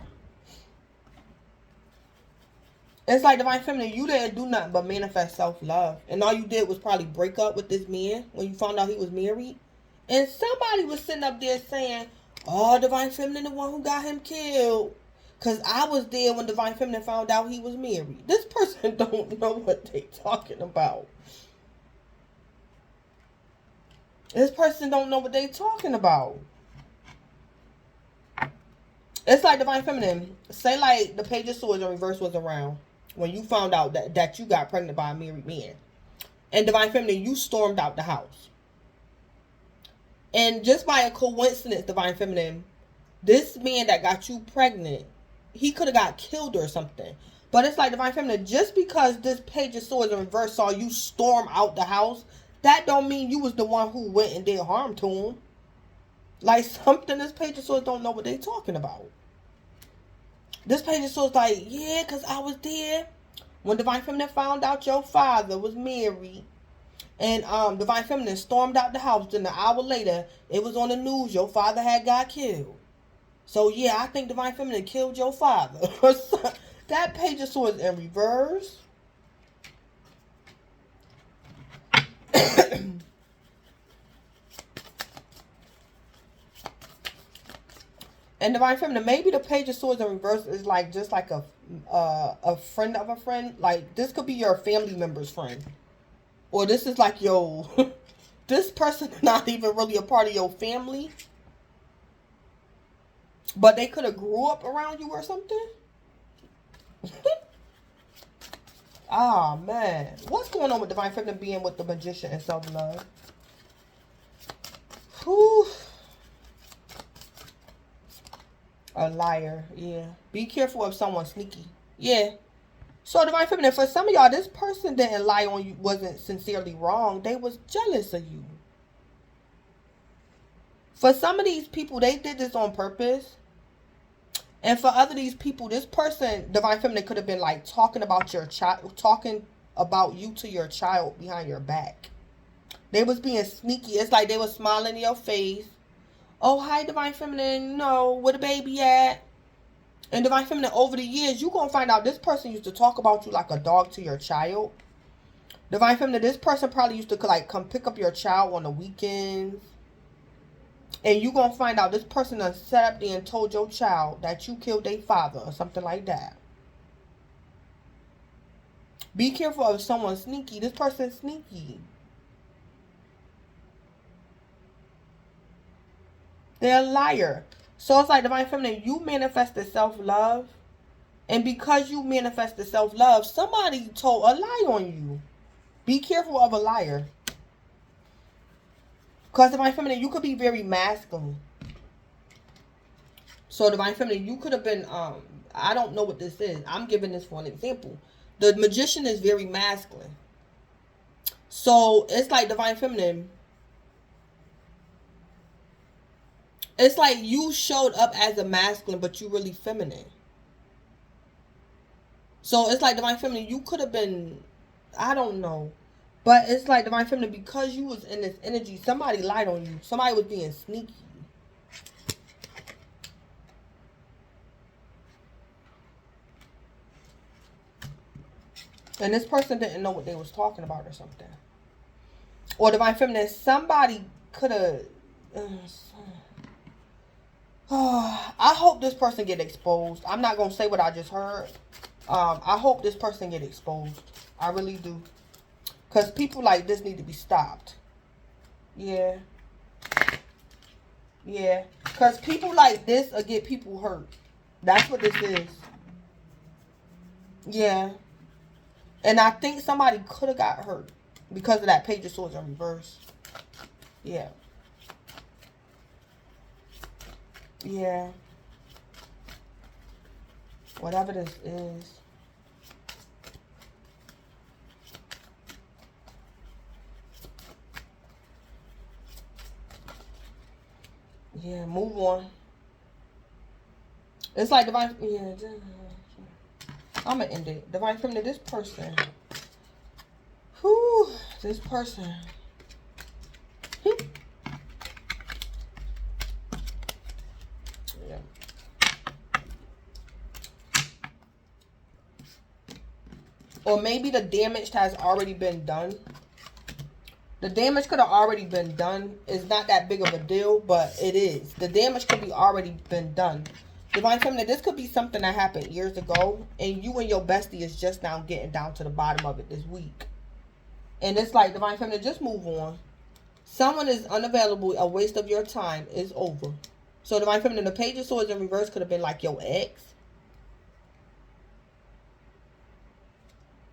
It's like Divine Feminine, you didn't do nothing but manifest self-love. And all you did was probably break up with this man when you found out he was married. And somebody was sitting up there saying, oh, Divine Feminine, the one who got him killed. Because I was there when Divine Feminine found out he was married. This person don't know what they talking about. This person don't know what they talking about. It's like Divine Feminine. Say like the Page of Swords in reverse was around when you found out that you got pregnant by a married man. And Divine Feminine, you stormed out the house. And just by a coincidence, Divine Feminine, this man that got you pregnant, he could have got killed or something. But it's like Divine Feminine, just because this Page of Swords in reverse saw you storm out the house, that don't mean you was the one who went and did harm to him. Like something this Page of Swords don't know what they talking about. This Page of Swords like, yeah, because I was there when Divine Feminine found out your father was married. And Divine Feminine stormed out the house. Then an hour later, it was on the news your father had got killed. So yeah, I think Divine Feminine killed your father. That Page of Swords in reverse. And Divine Feminine, maybe the Page of Swords in reverse is like just like a friend of a friend. Like this could be your family member's friend. Or this is like your, this person is not even really a part of your family. But they could have grew up around you or something. Ah, man. What's going on with Divine Feminine being with the Magician and self-love? Whew. A liar, yeah. Be careful of someone sneaky. Yeah. So Divine Feminine, for some of y'all, this person didn't lie on you, wasn't sincerely wrong. They was jealous of you. For some of these people, they did this on purpose. And for other these people, this person, Divine Feminine, could have been like talking about your child, talking about you to your child behind your back. They was being sneaky. It's like they was smiling in your face. Oh, hi, Divine Feminine. No, where the baby at? And Divine Feminine, over the years, you're going to find out this person used to talk about you like a dog to your child. Divine Feminine, this person probably used to like come pick up your child on the weekends. And you're going to find out this person done sat up there and told your child that you killed their father or something like that. Be careful of someone sneaky. This person's sneaky. They're a liar. So it's like Divine Feminine, you manifested self-love. And because you manifested self-love, somebody told a lie on you. Be careful of a liar. Because Divine Feminine, you could be very masculine. So Divine Feminine, you could have been, I don't know what this is. I'm giving this for an example. The Magician is very masculine. So it's like Divine Feminine, it's like you showed up as a masculine, but you really feminine. So it's like Divine Feminine, you could have been, I don't know. But it's like Divine Feminine, because you was in this energy, somebody lied on you. Somebody was being sneaky. And this person didn't know what they was talking about or something. Or Divine Feminine, somebody could have... I hope this person get exposed. I'm not going to say what I just heard. I hope this person get exposed. I really do. Because people like this need to be stopped. Yeah. Yeah. Because people like this will get people hurt. That's what this is. Yeah. And I think somebody could have got hurt because of that Page of Swords in reverse. Yeah. Yeah. Whatever this is. Yeah, move on. It's like divine. Yeah, I'm gonna end it. Divine feminine. This person. Whew. This person. Yeah. Or maybe the damage has already been done. The damage could have already been done. It's not that big of a deal, but it is. The damage could be already been done. Divine Feminine, this could be something that happened years ago, and you and your bestie is just now getting down to the bottom of it this week. And it's like, Divine Feminine, just move on. Someone is unavailable. A waste of your time is over. So, Divine Feminine, the Page of Swords in reverse could have been like your ex.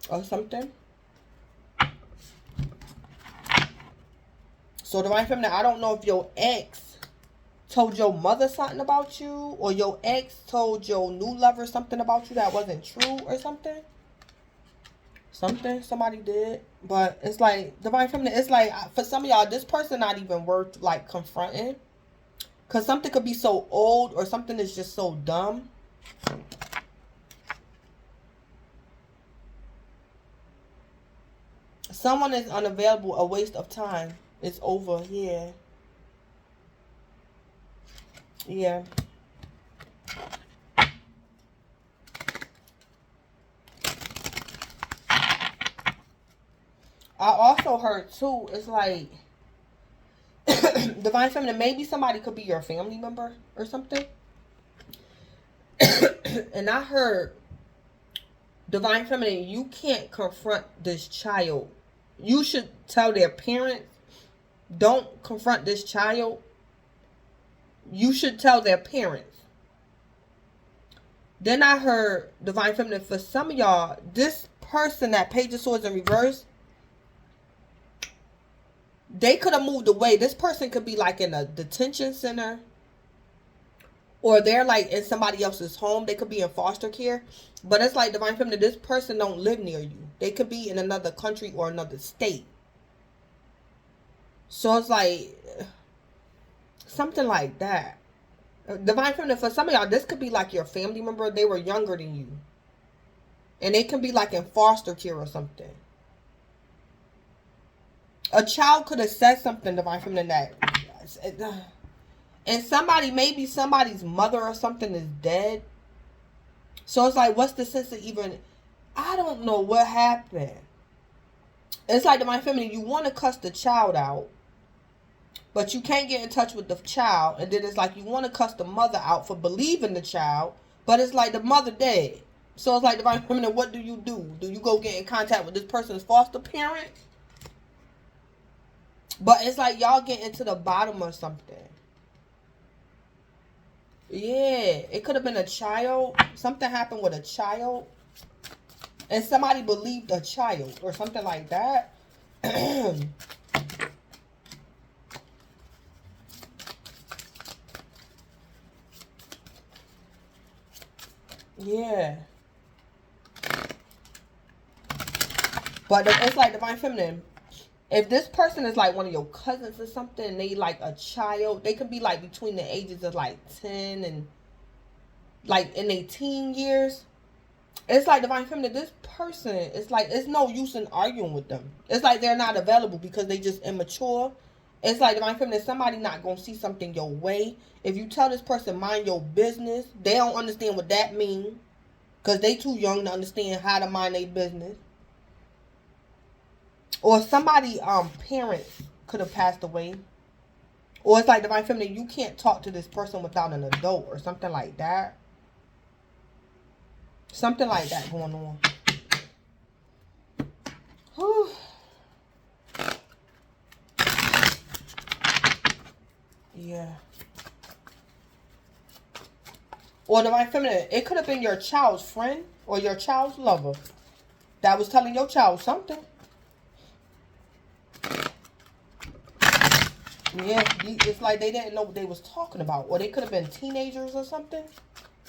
Or something. So, Divine Feminine, I don't know if your ex told your mother something about you, or your ex told your new lover something about you that wasn't true or something. Somebody did. But it's like, Divine Feminine, it's like, for some of y'all, this person not even worth, like, confronting. Because something could be so old, or something is just so dumb. Someone is unavailable, a waste of time. It's over. Yeah. Yeah. I also heard too, it's like Divine Feminine, maybe somebody could be your family member or something. And I heard, Divine Feminine, you can't confront this child. You should tell their parents, don't confront this child. You should tell their parents. Then I heard, Divine Feminine, for some of y'all, this person, that Page of Swords in reverse, they could have moved away. This person could be like in a detention center, or they're like in somebody else's home. They could be in foster care. But it's like, Divine Feminine, this person don't live near you. They could be in another country or another state. So it's like something like that. Divine Feminine, for some of y'all, this could be like your family member. They were younger than you. And they can be like in foster care or something. A child could have said something, Divine Feminine, that, and somebody, maybe somebody's mother or something is dead. So it's like, what's the sense of even, I don't know what happened. It's like, Divine Feminine, you want to cuss the child out, but you can't get in touch with the child. And then it's like, you want to cuss the mother out for believing the child, but it's like the mother dead. So it's like, Divine Feminine, what do? Do you go get in contact with this person's foster parents? But it's like y'all get into the bottom of something. Yeah, it could have been a child. Something happened with a child. And somebody believed a child or something like that. Yeah. But it's like, Divine Feminine, if this person is like one of your cousins or something, and they like a child, they could be like between the ages of like 10 and like in their teen years. It's like, Divine Feminine, this person, it's like, it's no use in arguing with them. It's like they're not available because they just immature. It's like, Divine Feminine, somebody not going to see something your way. If you tell this person, mind your business, they don't understand what that means. Because they too young to understand how to mind their business. Or somebody, parents could have passed away. Or it's like, Divine Feminine, you can't talk to this person without an adult or something like that. Something like that going on. Whew. Yeah. Or, Divine Feminine, it could have been your child's friend or your child's lover that was telling your child something. Yeah, it's like they didn't know what they was talking about. Or they could have been teenagers or something.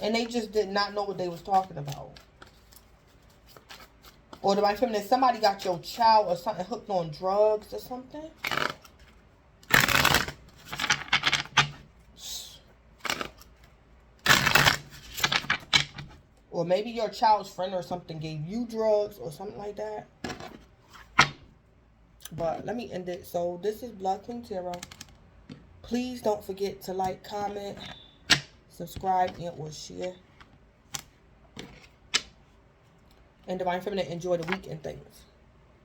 And they just did not know what they was talking about. Or, Divine Feminine, somebody got your child or something hooked on drugs or something. Or maybe your child's friend or something gave you drugs or something like that. But let me end it. So this is Blood Queen Tarot. Please don't forget to like, comment, subscribe, and or share. And Divine Feminine, enjoy the week and things.